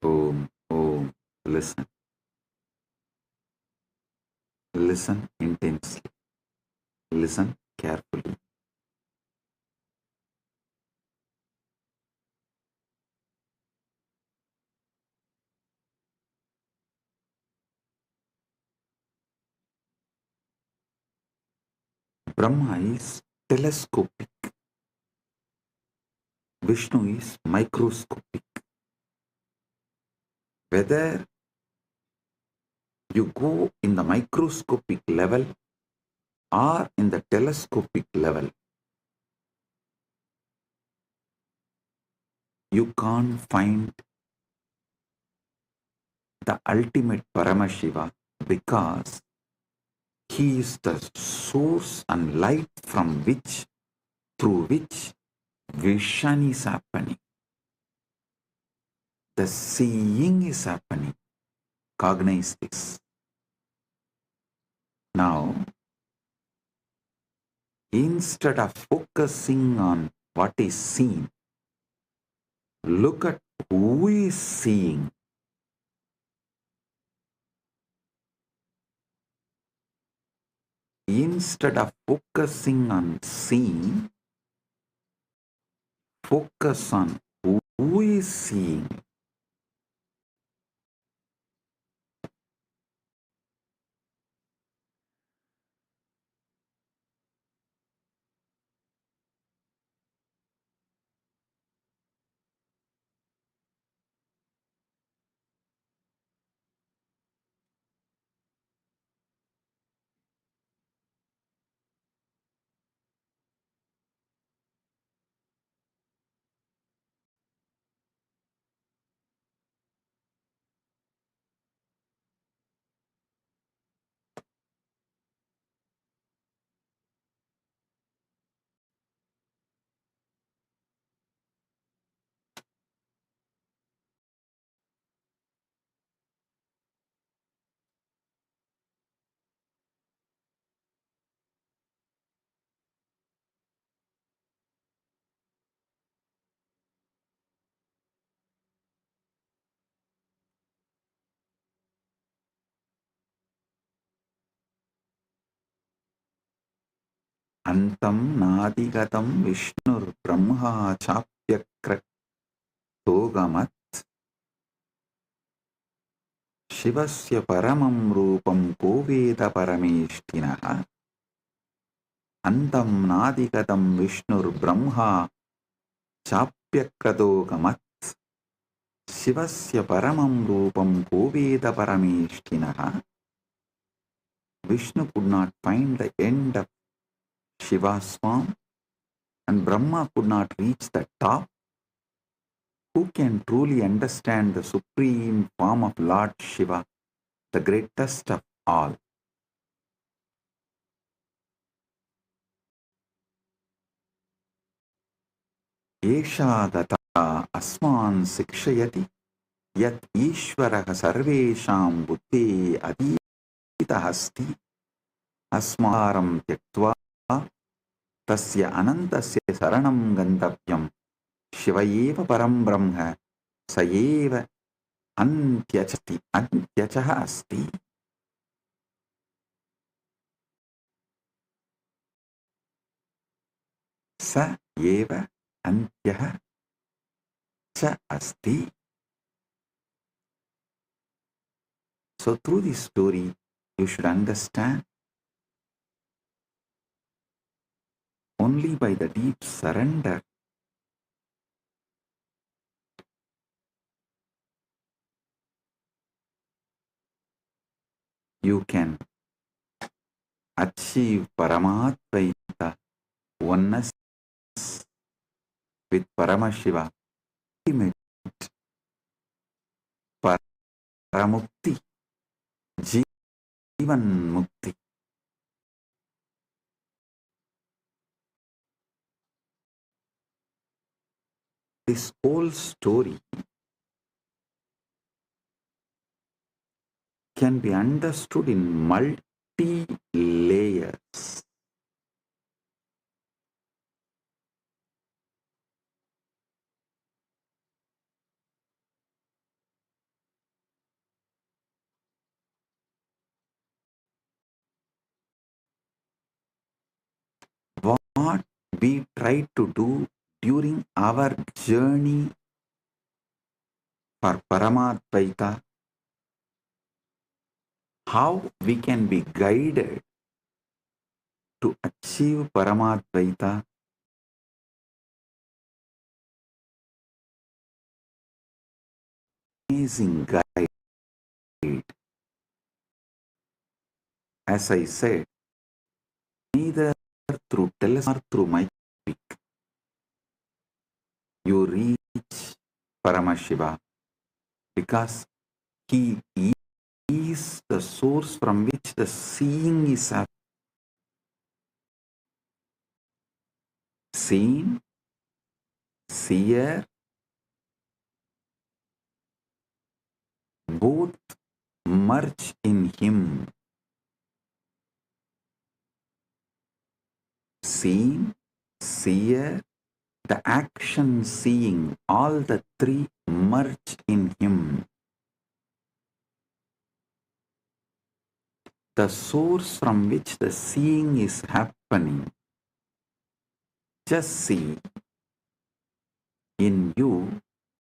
Om, Om. Listen. Listen intensely. Listen carefully. Brahma is telescopic. Vishnu is microscopic. Whether you go in the microscopic level or in the telescopic level, you can't find the ultimate Paramashiva because he is the source and light from which, through which vision is happening. The seeing is happening. Cognize this. Now, instead of focusing on what is seen, look at who is seeing. Instead of focusing on seeing, focus on who is seeing. Antam nadigatam Vishnur Brahma Chapyakratogamat Shivasya Paramam Rupam Koveda Parameshtinaha. Antam nadigatam Vishnur Brahma Chapyakratogamat Shivasya Paramam Rupam Koveda Parameshtinaha. Vishnu could not find the end of Shiva's form, and Brahma could not reach the top. Who can truly understand the supreme form of Lord Shiva, the greatest of all? Esha gata asman sikshayati yat ishvaraha sarvesham buddhe adita hasti asmaram tyaktva tasya anantasya saranam gantavyam Shivayeva param brahma sayeva antyachaha asti. Sa eva antyaha cha asti. So through this story, you should understand only by the deep surrender you can achieve Paramatvaita, oneness with Paramashiva, ultimate Paramukti, Jivan Mukti. This whole story can be understood in multi-layers. we try to do during our journey for Paramadvaita, how we can be guided to achieve Paramadvaita, amazing guide. As I said, neither through telephone or through my speak, you reach Paramashiva, because he is the source from which the seeing is happening. Seen, seer, both merge in him. Seen, seer, the action seeing, all the three merge in him. The source from which the seeing is happening. Just see, in you,